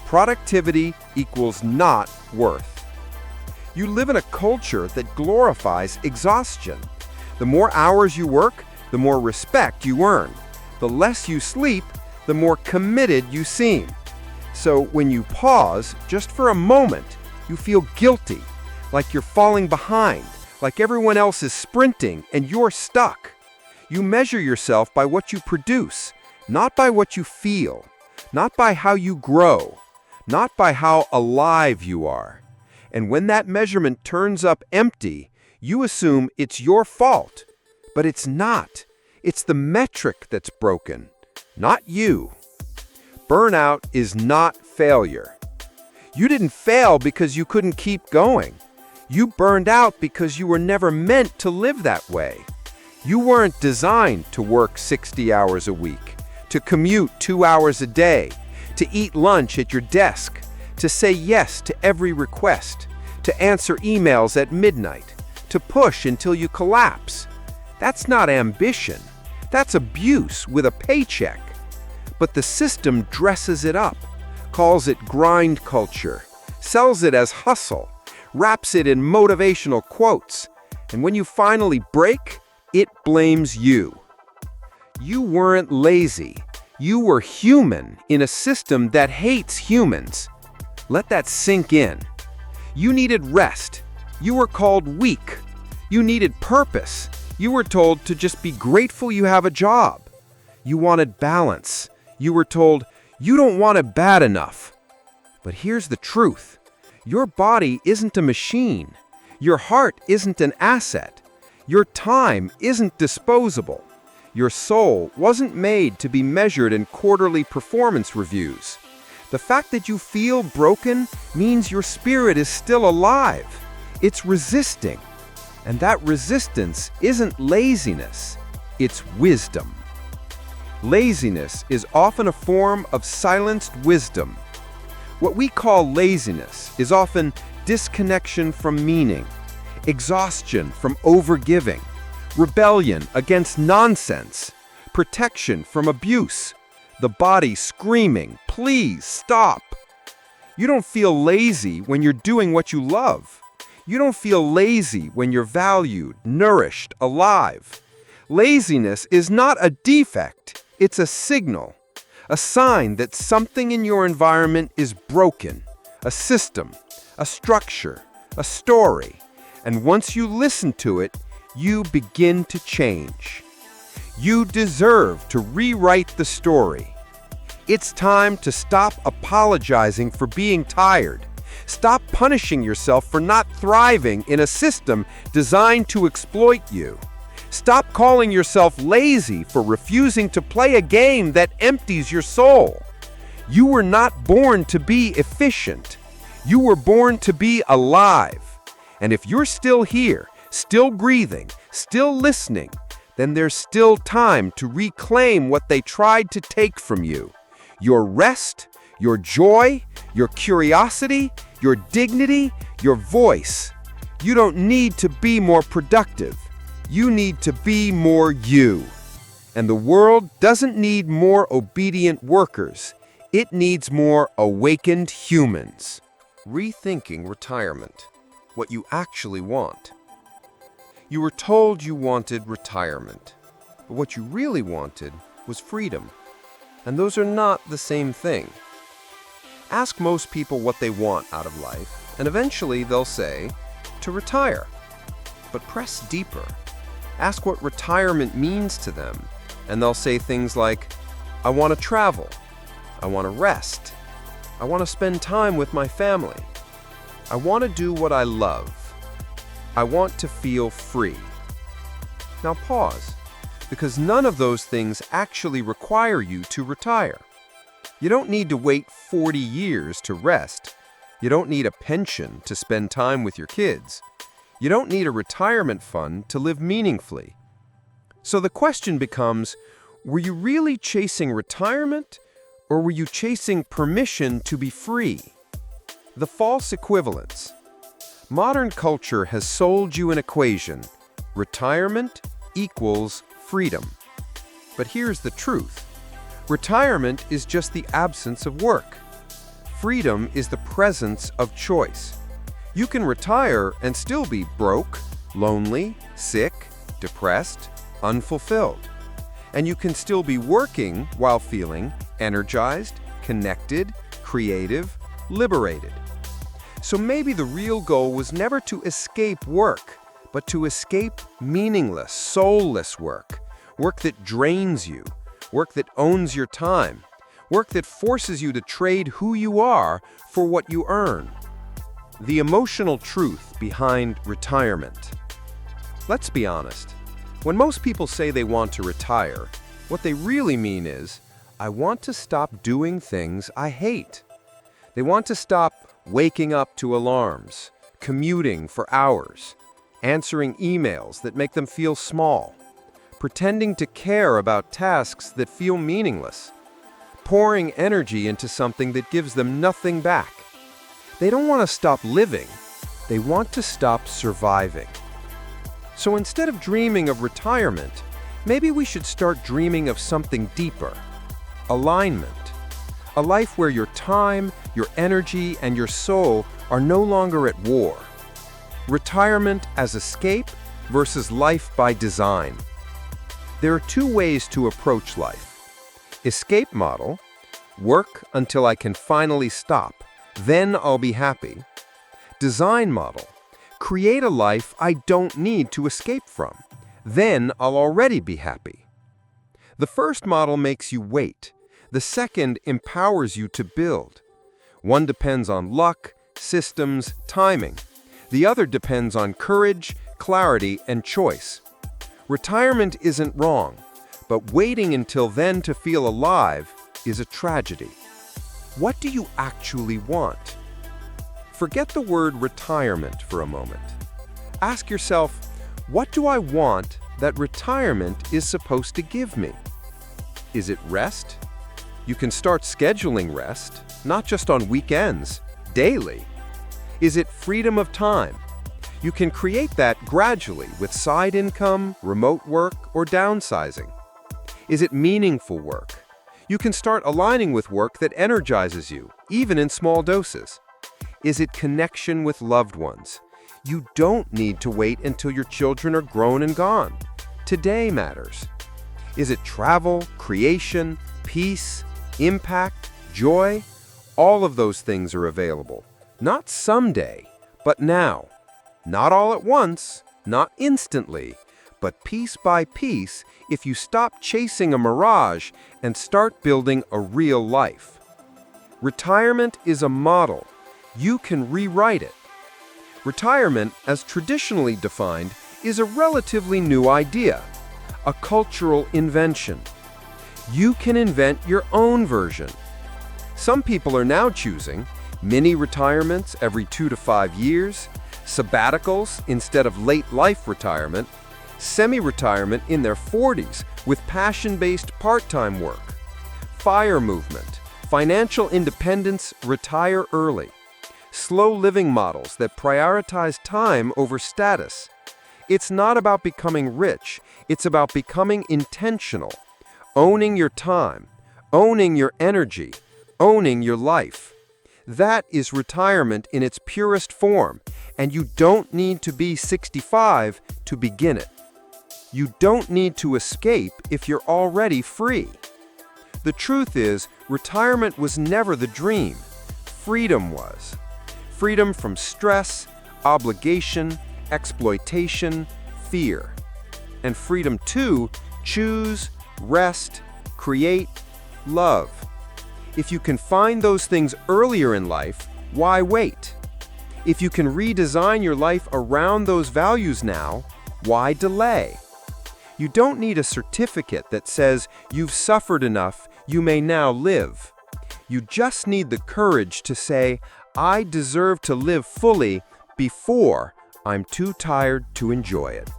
Productivity equals not worth. You live in a culture that glorifies exhaustion. The more hours you work, the more respect you earn. The less you sleep, the more committed you seem. So when you pause, just for a moment, you feel guilty, like you're falling behind, like everyone else is sprinting and you're stuck. You measure yourself by what you produce, not by what you feel, not by how you grow, not by how alive you are. And when that measurement turns up empty, you assume it's your fault. But it's not. It's the metric that's broken, not you. Burnout is not failure. You didn't fail because you couldn't keep going. You burned out because you were never meant to live that way. You weren't designed to work 60 hours a week, to commute 2 hours a day, to eat lunch at your desk, to say yes to every request, to answer emails at midnight, to push until you collapse. That's not ambition. That's abuse with a paycheck. But the system dresses it up, calls it grind culture, sells it as hustle, wraps it in motivational quotes, and when you finally break, it blames you. You weren't lazy. You were human in a system that hates humans. Let that sink in. You needed rest. You were called weak. You needed purpose. You were told to just be grateful you have a job. You wanted balance. You were told, you don't want it bad enough. But here's the truth. Your body isn't a machine. Your heart isn't an asset. Your time isn't disposable. Your soul wasn't made to be measured in quarterly performance reviews. The fact that you feel broken means your spirit is still alive. It's resisting. And that resistance isn't laziness, it's wisdom. Laziness is often a form of silenced wisdom. What we call laziness is often disconnection from meaning, exhaustion from overgiving, rebellion against nonsense, protection from abuse, the body screaming, "Please stop." You don't feel lazy when you're doing what you love. You don't feel lazy when you're valued, nourished, alive. Laziness is not a defect, it's a signal, a sign that something in your environment is broken, a system, a structure, a story. And once you listen to it, you begin to change. You deserve to rewrite the story. It's time to stop apologizing for being tired. Stop punishing yourself for not thriving in a system designed to exploit you. Stop calling yourself lazy for refusing to play a game that empties your soul. You were not born to be efficient. You were born to be alive. And if you're still here, still breathing, still listening, then there's still time to reclaim what they tried to take from you. Your rest, your joy, your curiosity, your dignity, your voice. You don't need to be more productive. You need to be more you. And the world doesn't need more obedient workers. It needs more awakened humans. Rethinking retirement. What you actually want. You were told you wanted retirement, but what you really wanted was freedom. And those are not the same thing. Ask most people what they want out of life, and eventually they'll say, to retire. But press deeper. Ask what retirement means to them, and they'll say things like, I want to travel. I want to rest. I want to spend time with my family. I want to do what I love. I want to feel free. Now pause, because none of those things actually require you to retire. You don't need to wait 40 years to rest. You don't need a pension to spend time with your kids. You don't need a retirement fund to live meaningfully. So the question becomes, were you really chasing retirement, or were you chasing permission to be free? The false equivalence. Modern culture has sold you an equation: retirement equals freedom. But here's the truth. Retirement is just the absence of work. Freedom is the presence of choice. You can retire and still be broke, lonely, sick, depressed, unfulfilled. And you can still be working while feeling energized, connected, creative, liberated. So maybe the real goal was never to escape work, but to escape meaningless, soulless work. Work that drains you, work that owns your time, work that forces you to trade who you are for what you earn. The emotional truth behind retirement. Let's be honest. When most people say they want to retire, what they really mean is, I want to stop doing things I hate. They want to stop waking up to alarms, commuting for hours, answering emails that make them feel small, pretending to care about tasks that feel meaningless, pouring energy into something that gives them nothing back. They don't want to stop living, they want to stop surviving. So instead of dreaming of retirement, maybe we should start dreaming of something deeper: alignment. A life where your time, your energy, and your soul are no longer at war. Retirement as escape versus life by design. There are two ways to approach life. Escape model: work until I can finally stop, then I'll be happy. Design model: create a life I don't need to escape from, then I'll already be happy. The first model makes you wait. The second empowers you to build. One depends on luck, systems, timing. The other depends on courage, clarity, and choice. Retirement isn't wrong, but waiting until then to feel alive is a tragedy. What do you actually want? Forget the word retirement for a moment. Ask yourself, what do I want that retirement is supposed to give me? Is it rest? You can start scheduling rest, not just on weekends, daily. Is it freedom of time? You can create that gradually with side income, remote work, or downsizing. Is it meaningful work? You can start aligning with work that energizes you, even in small doses. Is it connection with loved ones? You don't need to wait until your children are grown and gone. Today matters. Is it travel, creation, peace, impact, joy? All of those things are available. Not someday, but now. Not all at once, not instantly, but piece by piece if you stop chasing a mirage and start building a real life. Retirement is a model. You can rewrite it. Retirement, as traditionally defined, is a relatively new idea, a cultural invention. You can invent your own version. Some people are now choosing mini retirements every 2 to 5 years, sabbaticals instead of late life retirement, semi-retirement in their 40s with passion-based part-time work, FIRE movement, financial independence, retire early, slow living models that prioritize time over status. It's not about becoming rich, it's about becoming intentional. Owning your time, owning your energy, owning your life. That is retirement in its purest form, and you don't need to be 65 to begin it. You don't need to escape if you're already free. The truth is, retirement was never the dream. Freedom was. Freedom from stress, obligation, exploitation, fear. And freedom to choose, rest, create, love. If you can find those things earlier in life, why wait? If you can redesign your life around those values now, why delay? You don't need a certificate that says you've suffered enough, you may now live. You just need the courage to say, I deserve to live fully before I'm too tired to enjoy it.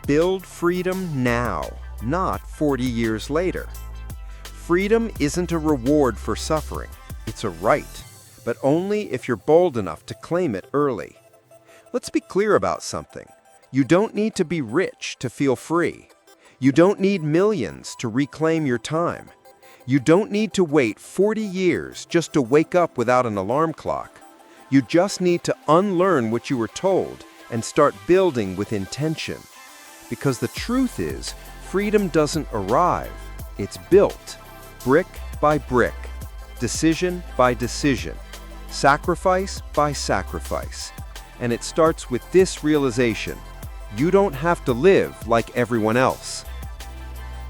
Build freedom now, not 40 years later. Freedom isn't a reward for suffering. It's a right, but only if you're bold enough to claim it early. Let's be clear about something. You don't need to be rich to feel free. You don't need millions to reclaim your time. You don't need to wait 40 years just to wake up without an alarm clock. You just need to unlearn what you were told and start building with intention. Because the truth is, freedom doesn't arrive. It's built, brick by brick, decision by decision, sacrifice by sacrifice. And it starts with this realization: you don't have to live like everyone else.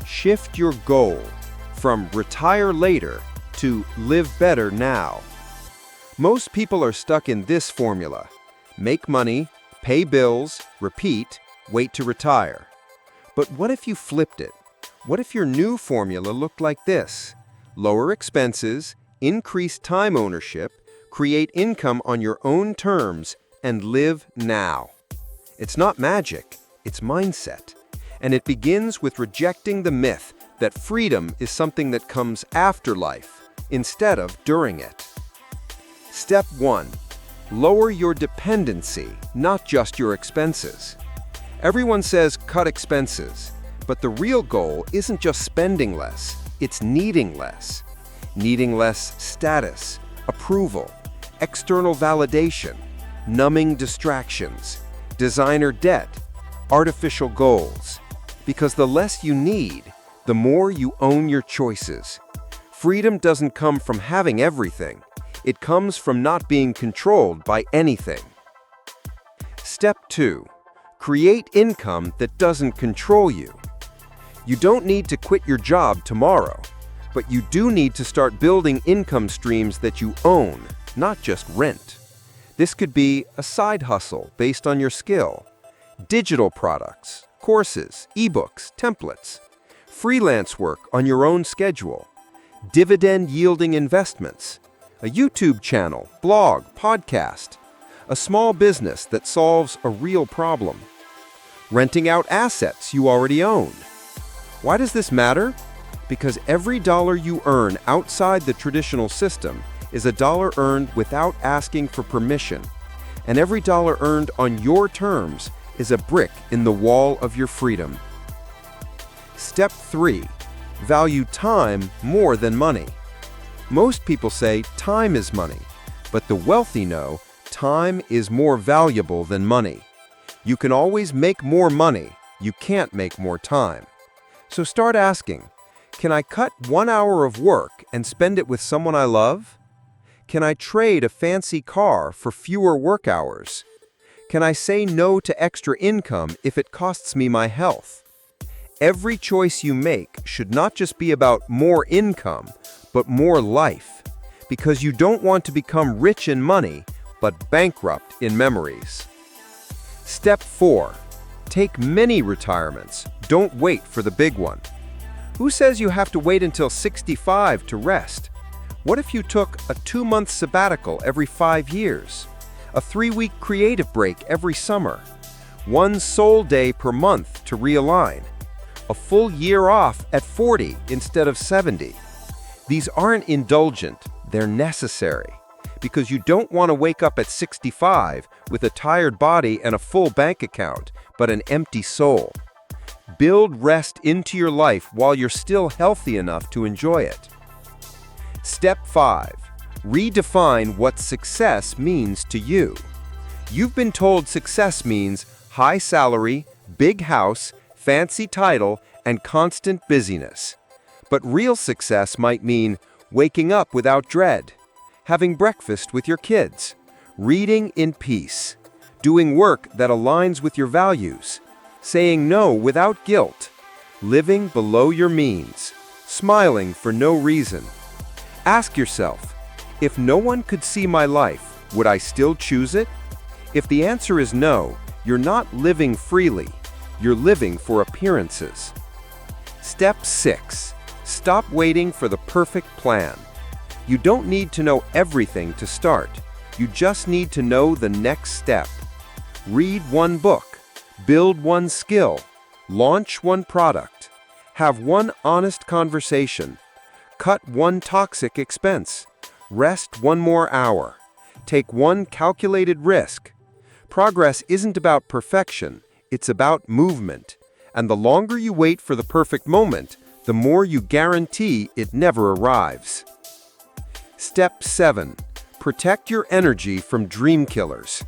Shift your goal from retire later to live better now. Most people are stuck in this formula: make money, pay bills, repeat, wait to retire. But what if you flipped it? What if your new formula looked like this: lower expenses, increase time ownership, create income on your own terms, and live now? It's not magic, it's mindset. And it begins with rejecting the myth that freedom is something that comes after life, instead of during it. Step 1. Lower your dependency, not just your expenses. Everyone says cut expenses, but the real goal isn't just spending less, it's needing less. Needing less status, approval, external validation, numbing distractions, designer debt, artificial goals. Because the less you need, the more you own your choices. Freedom doesn't come from having everything. It comes from not being controlled by anything. Step 2. Create income that doesn't control you. You don't need to quit your job tomorrow, but you do need to start building income streams that you own, not just rent. This could be a side hustle based on your skill, digital products, courses, ebooks, templates, freelance work on your own schedule, dividend-yielding investments, a YouTube channel, blog, podcast, a small business that solves a real problem, renting out assets you already own. Why does this matter? Because every dollar you earn outside the traditional system is a dollar earned without asking for permission, and every dollar earned on your terms is a brick in the wall of your freedom. Step 3. Value time more than money. Most people say time is money, but the wealthy know time is more valuable than money. You can always make more money, you can't make more time. So start asking, can I cut 1 hour of work and spend it with someone I love? Can I trade a fancy car for fewer work hours? Can I say no to extra income if it costs me my health? Every choice you make should not just be about more income, but more life, because you don't want to become rich in money, but bankrupt in memories. Step 4. Take many retirements. Don't wait for the big one. Who says you have to wait until 65 to rest? What if you took a 2-month sabbatical every 5 years? A 3-week creative break every summer? 1 soul day per month to realign? A full year off at 40 instead of 70? These aren't indulgent, they're necessary. Because you don't want to wake up at 65 with a tired body and a full bank account, but an empty soul. Build rest into your life while you're still healthy enough to enjoy it. Step 5. Redefine what success means to you. You've been told success means high salary, big house, fancy title, and constant busyness. But real success might mean waking up without dread, having breakfast with your kids, reading in peace, doing work that aligns with your values, saying no without guilt, living below your means, smiling for no reason. Ask yourself, if no one could see my life, would I still choose it? If the answer is no, you're not living freely. You're living for appearances. Step 6. Stop waiting for the perfect plan. You don't need to know everything to start. You just need to know the next step. Read 1 book, build 1 skill, launch 1 product, have 1 honest conversation, cut 1 toxic expense, rest 1 more hour, take 1 calculated risk, Progress isn't about perfection, it's about movement. And the longer you wait for the perfect moment, the more you guarantee it never arrives. Step 7. Protect your energy from dream killers.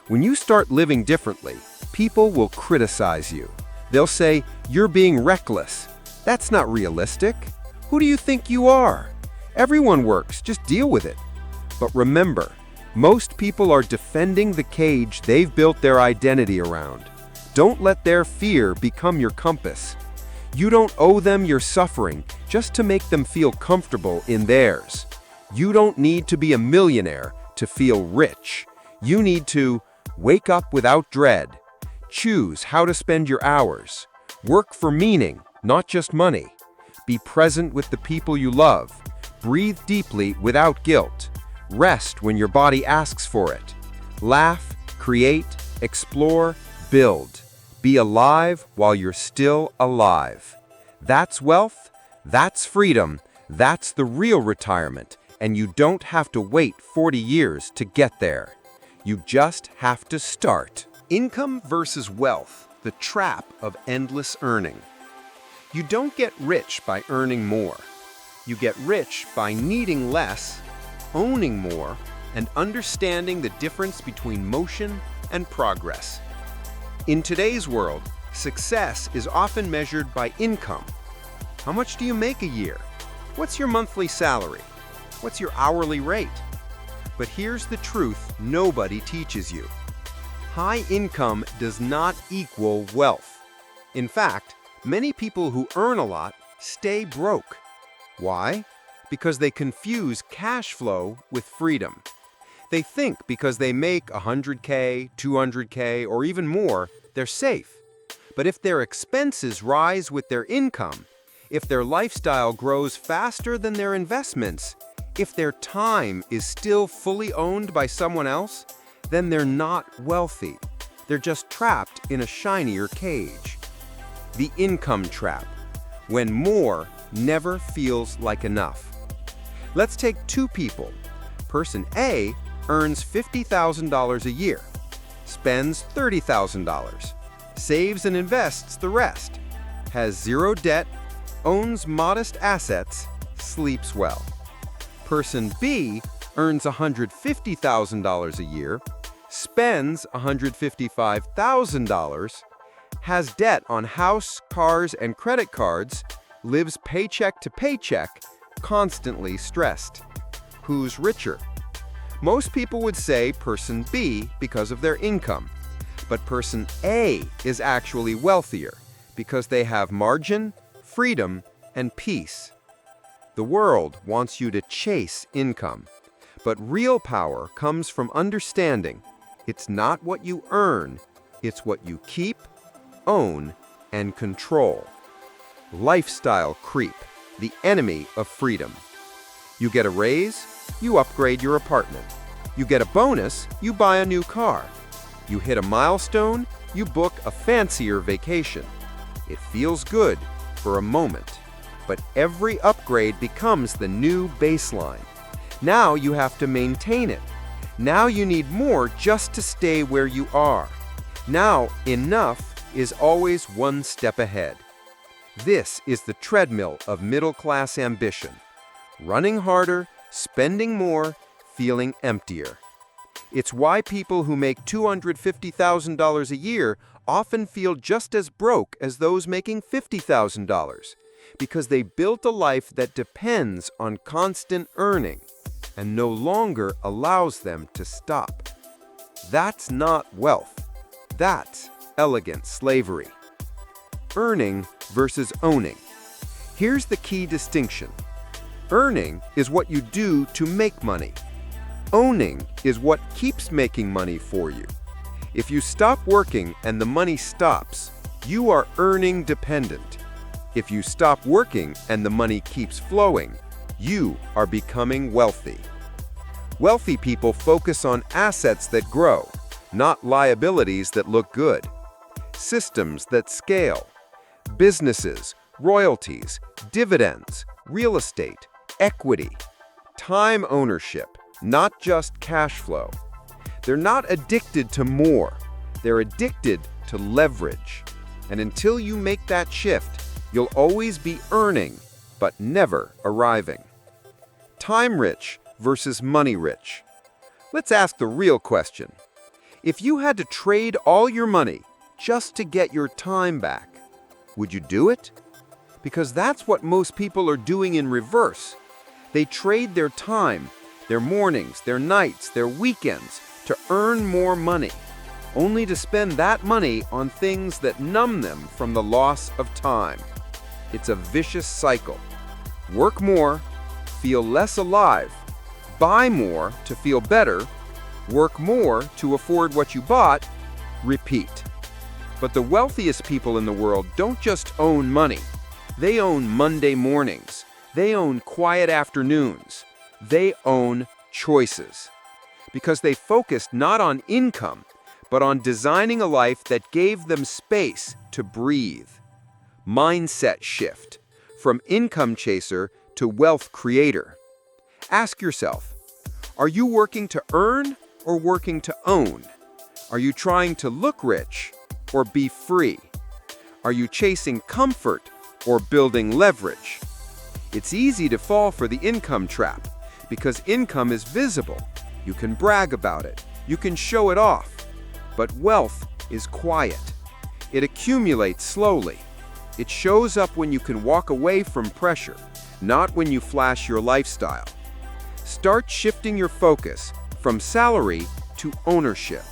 When you start living differently, people will criticize you. They'll say, "You're being reckless." That's not realistic. Who do you think you are? Everyone works, just deal with it. But remember, most people are defending the cage they've built their identity around. Don't let their fear become your compass. You don't owe them your suffering just to make them feel comfortable in theirs. You don't need to be a millionaire to feel rich. You need to wake up without dread. Choose how to spend your hours. Work for meaning, not just money. Be present with the people you love. Breathe deeply without guilt. Rest when your body asks for it. Laugh, create, explore, build. Be alive while you're still alive. That's wealth, that's freedom, that's the real retirement, and you don't have to wait 40 years to get there. You just have to start. Income versus wealth, the trap of endless earning. You don't get rich by earning more. You get rich by needing less, owning more, and understanding the difference between motion and progress. In today's world, success is often measured by income. How much do you make a year? What's your monthly salary? What's your hourly rate? But here's the truth nobody teaches you. High income does not equal wealth. In fact, many people who earn a lot stay broke. Why? Because they confuse cash flow with freedom. They think because they make $100K, $200K, or even more, they're safe. But if their expenses rise with their income, if their lifestyle grows faster than their investments, if their time is still fully owned by someone else, then they're not wealthy. They're just trapped in a shinier cage. The income trap, when more never feels like enough. Let's take two people. Person A earns $50,000 a year, spends $30,000, saves and invests the rest, has zero debt, owns modest assets, sleeps well. Person B earns $150,000 a year, spends $155,000, has debt on house, cars, and credit cards, lives paycheck to paycheck, constantly stressed. Who's richer? Most people would say person B because of their income, but person A is actually wealthier because they have margin, freedom, and peace. The world wants you to chase income, but real power comes from understanding it's not what you earn, it's what you keep, own, and control. Lifestyle creep, the enemy of freedom. You get a raise, you upgrade your apartment. You get a bonus, you buy a new car. You hit a milestone, you book a fancier vacation. It feels good for a moment, but every upgrade becomes the new baseline. Now you have to maintain it. Now you need more just to stay where you are. Now enough is always one step ahead. This is the treadmill of middle-class ambition. Running harder, spending more, feeling emptier. It's why people who make $250,000 a year often feel just as broke as those making $50,000, because they built a life that depends on constant earning and no longer allows them to stop. That's not wealth. That's elegant slavery. Earning versus owning. Here's the key distinction. Earning is what you do to make money. Owning is what keeps making money for you. If you stop working and the money stops, you are earning dependent. If you stop working and the money keeps flowing, you are becoming wealthy. Wealthy people focus on assets that grow, not liabilities that look good. Systems that scale. Businesses, royalties, dividends, real estate, equity. Time ownership, not just cash flow. They're not addicted to more. They're addicted to leverage. And until you make that shift, you'll always be earning, but never arriving. Time rich versus money rich. Let's ask the real question. If you had to trade all your money just to get your time back, would you do it? Because that's what most people are doing in reverse. They trade their time, their mornings, their nights, their weekends to earn more money, only to spend that money on things that numb them from the loss of time. It's a vicious cycle. Work more, feel less alive. Buy more to feel better. Work more to afford what you bought. Repeat. But the wealthiest people in the world don't just own money. They own Monday mornings. They own quiet afternoons. They own choices. Because they focused not on income, but on designing a life that gave them space to breathe. Mindset shift from income chaser to wealth creator. Ask yourself, are you working to earn or working to own? Are you trying to look rich or be free? Are you chasing comfort or building leverage? It's easy to fall for the income trap because income is visible. You can brag about it. You can show it off. But wealth is quiet. It accumulates slowly. It shows up when you can walk away from pressure, not when you flash your lifestyle. Start shifting your focus from salary to ownership,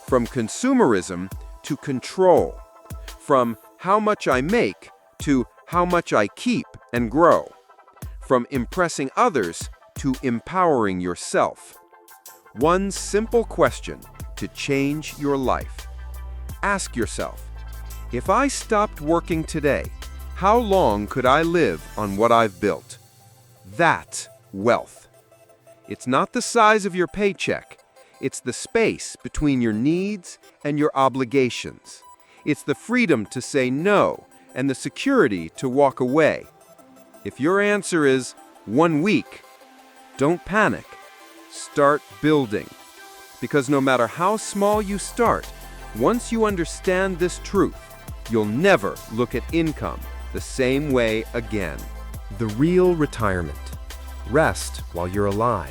from consumerism to control, from how much I make to how much I keep and grow, from impressing others to empowering yourself. One simple question to change your life. Ask yourself, if I stopped working today, how long could I live on what I've built? That's wealth. It's not the size of your paycheck. It's the space between your needs and your obligations. It's the freedom to say no and the security to walk away. If your answer is 1 week, don't panic. Start building. Because no matter how small you start, once you understand this truth, you'll never look at income the same way again. The real retirement. Rest while you're alive.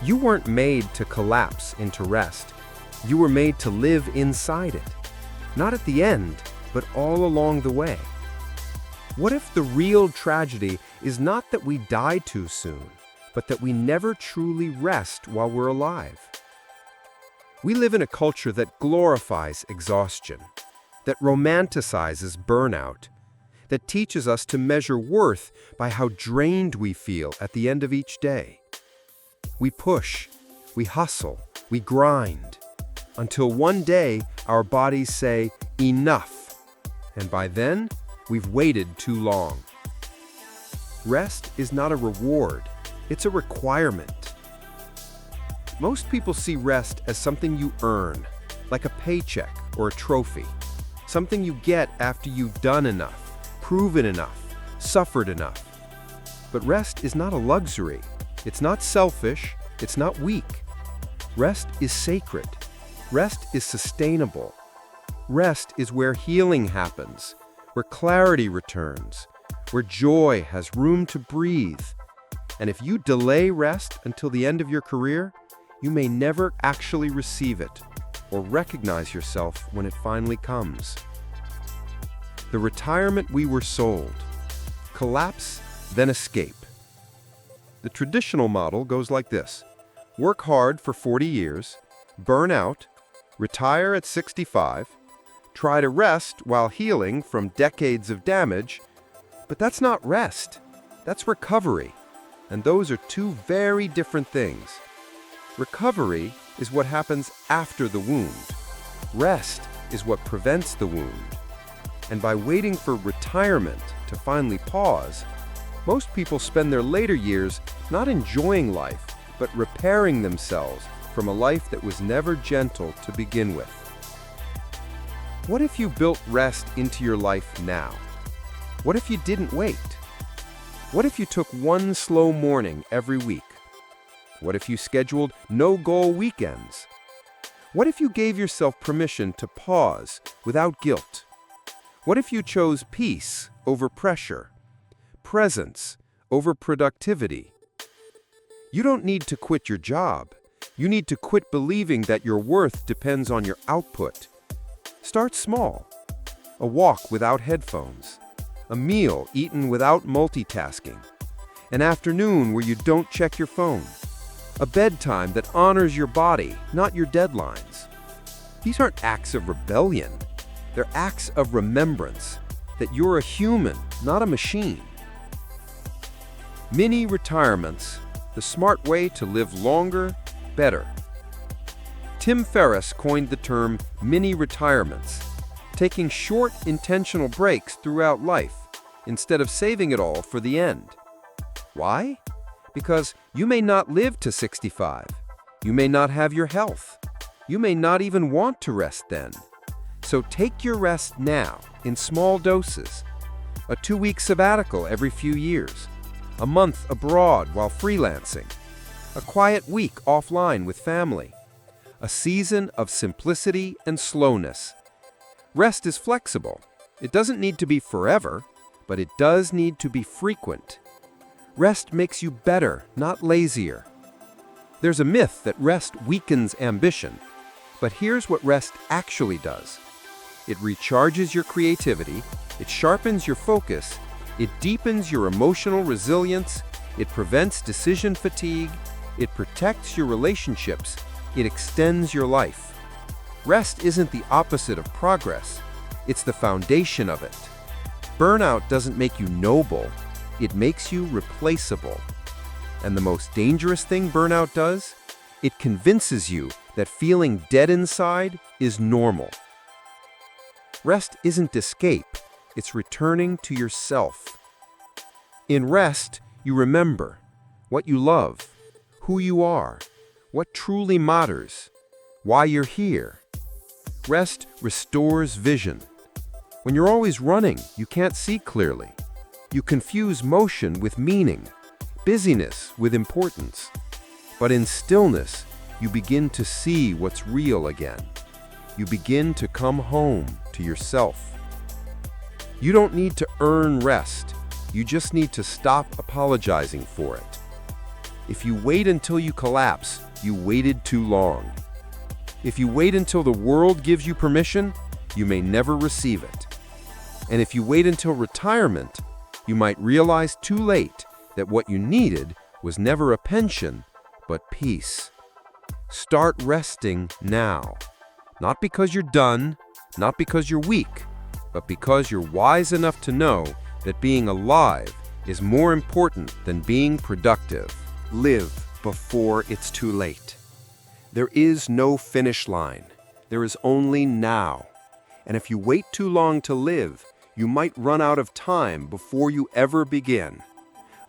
You weren't made to collapse into rest. You were made to live inside it. Not at the end, but all along the way. What if the real tragedy is not that we die too soon, but that we never truly rest while we're alive? We live in a culture that glorifies exhaustion, that romanticizes burnout, that teaches us to measure worth by how drained we feel at the end of each day. We push, we hustle, we grind, until one day our bodies say, enough, and by then, we've waited too long. Rest is not a reward, it's a requirement. Most people see rest as something you earn, like a paycheck or a trophy, something you get after you've done enough, proven enough, suffered enough. But rest is not a luxury. It's not selfish. It's not weak. Rest is sacred. Rest is sustainable. Rest is where healing happens, where clarity returns, where joy has room to breathe. And if you delay rest until the end of your career, you may never actually receive it or recognize yourself when it finally comes. The retirement we were sold. Collapse, then escape. The traditional model goes like this. Work hard for 40 years, burn out, retire at 65, try to rest while healing from decades of damage, but that's not rest. That's recovery. And those are two very different things. Recovery is what happens after the wound. Rest is what prevents the wound. And by waiting for retirement to finally pause, most people spend their later years not enjoying life, but repairing themselves from a life that was never gentle to begin with. What if you built rest into your life now? What if you didn't wait? What if you took one slow morning every week? What if you scheduled no-goal weekends? What if you gave yourself permission to pause without guilt? What if you chose peace over pressure, presence over productivity? You don't need to quit your job. You need to quit believing that your worth depends on your output. Start small. A walk without headphones. A meal eaten without multitasking. An afternoon where you don't check your phone. A bedtime that honors your body, not your deadlines. These aren't acts of rebellion. They're acts of remembrance that you're a human, not a machine. Mini retirements, the smart way to live longer, better. Tim Ferriss coined the term mini retirements, taking short, intentional breaks throughout life instead of saving it all for the end. Why? Because you may not live to 65. You may not have your health. You may not even want to rest then. So take your rest now in small doses. A 2-week sabbatical every few years. A month abroad while freelancing. A quiet week offline with family. A season of simplicity and slowness. Rest is flexible. It doesn't need to be forever, but it does need to be frequent. Rest makes you better, not lazier. There's a myth that rest weakens ambition, but here's what rest actually does. It recharges your creativity, it sharpens your focus, it deepens your emotional resilience, it prevents decision fatigue, it protects your relationships, it extends your life. Rest isn't the opposite of progress, it's the foundation of it. Burnout doesn't make you noble, it makes you replaceable. And the most dangerous thing burnout does? It convinces you that feeling dead inside is normal. Rest isn't escape, it's returning to yourself. In rest, you remember what you love, who you are, what truly matters, why you're here. Rest restores vision. When you're always running, you can't see clearly. You confuse motion with meaning, busyness with importance. But in stillness, you begin to see what's real again. You begin to come home to yourself. You don't need to earn rest. You just need to stop apologizing for it. If you wait until you collapse, you waited too long. If you wait until the world gives you permission, you may never receive it. And if you wait until retirement, you might realize too late that what you needed was never a pension, but peace. Start resting now. Not because you're done, not because you're weak, but because you're wise enough to know that being alive is more important than being productive. Live before it's too late. There is no finish line. There is only now. And if you wait too long to live, you might run out of time before you ever begin.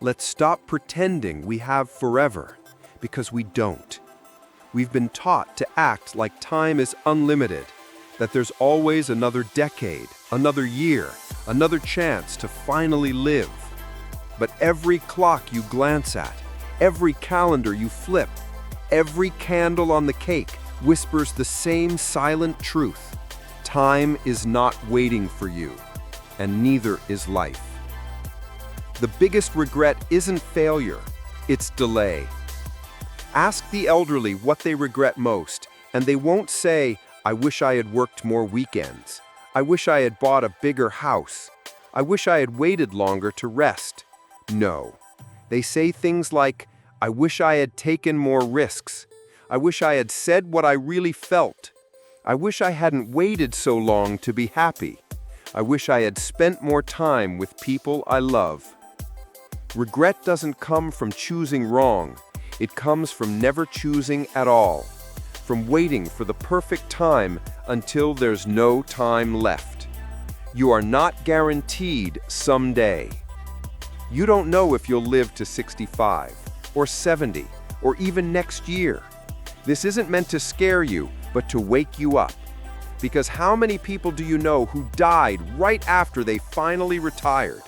Let's stop pretending we have forever, because we don't. We've been taught to act like time is unlimited, that there's always another decade, another year, another chance to finally live. But every clock you glance at, every calendar you flip, every candle on the cake whispers the same silent truth. Time is not waiting for you, and neither is life. The biggest regret isn't failure, it's delay. Ask the elderly what they regret most, and they won't say, "I wish I had worked more weekends. I wish I had bought a bigger house. I wish I had waited longer to rest." No. They say things like, "I wish I had taken more risks. I wish I had said what I really felt. I wish I hadn't waited so long to be happy. I wish I had spent more time with people I love." Regret doesn't come from choosing wrong. It comes from never choosing at all, from waiting for the perfect time until there's no time left. You are not guaranteed someday. You don't know if you'll live to 65 or 70 or even next year. This isn't meant to scare you, but to wake you up. Because how many people do you know who died right after they finally retired?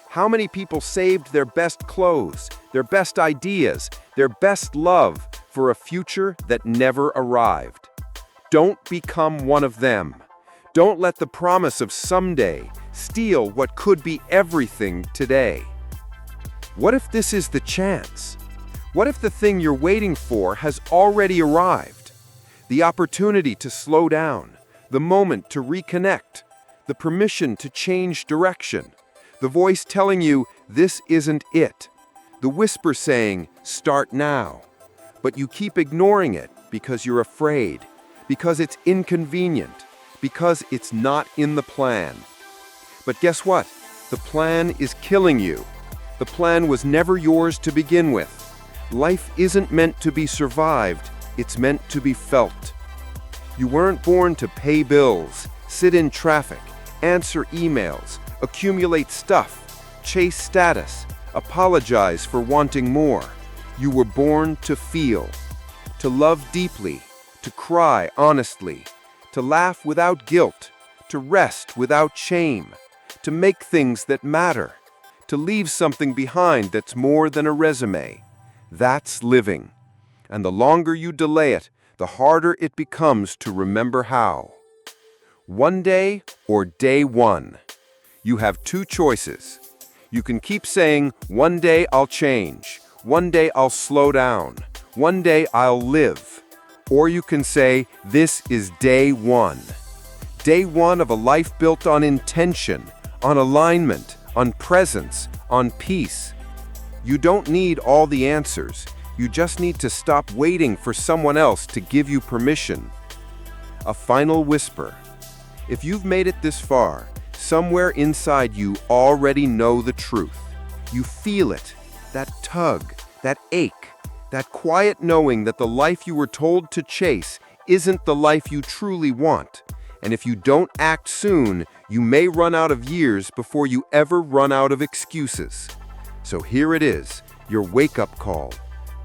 How many people saved their best clothes, their best ideas, their best love for a future that never arrived. Don't become one of them. Don't let the promise of someday steal what could be everything today. What if this is the chance? What if the thing you're waiting for has already arrived? The opportunity to slow down, the moment to reconnect, the permission to change direction, the voice telling you this isn't it, the whisper saying start now. But you keep ignoring it because you're afraid, because it's inconvenient, because it's not in the plan. But guess what? The plan is killing you. The plan was never yours to begin with. Life isn't meant to be survived, it's meant to be felt. You weren't born to pay bills, sit in traffic, answer emails, accumulate stuff, chase status, apologize for wanting more. You were born to feel, to love deeply, to cry honestly, to laugh without guilt, to rest without shame, to make things that matter, to leave something behind that's more than a resume. That's living. And the longer you delay it, the harder it becomes to remember how. One day or day one. You have two choices. You can keep saying, one day I'll change, one day I'll slow down, one day I'll live. Or you can say, this is day one. Day one of a life built on intention, on alignment, on presence, on peace. You don't need all the answers. You just need to stop waiting for someone else to give you permission. A final whisper. If you've made it this far, somewhere inside you already know the truth. You feel it, that tug, that ache, that quiet knowing that the life you were told to chase isn't the life you truly want. And if you don't act soon, you may run out of years before you ever run out of excuses. So here it is, your wake-up call.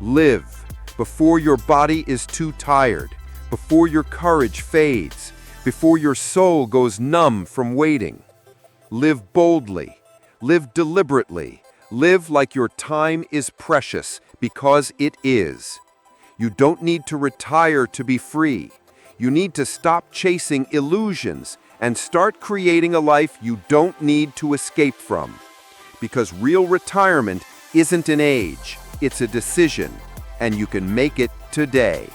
Live before your body is too tired, before your courage fades, before your soul goes numb from waiting. Live boldly, live deliberately, live like your time is precious, because it is. You don't need to retire to be free. You need to stop chasing illusions and start creating a life you don't need to escape from. Because real retirement isn't an age, it's a decision, and you can make it today.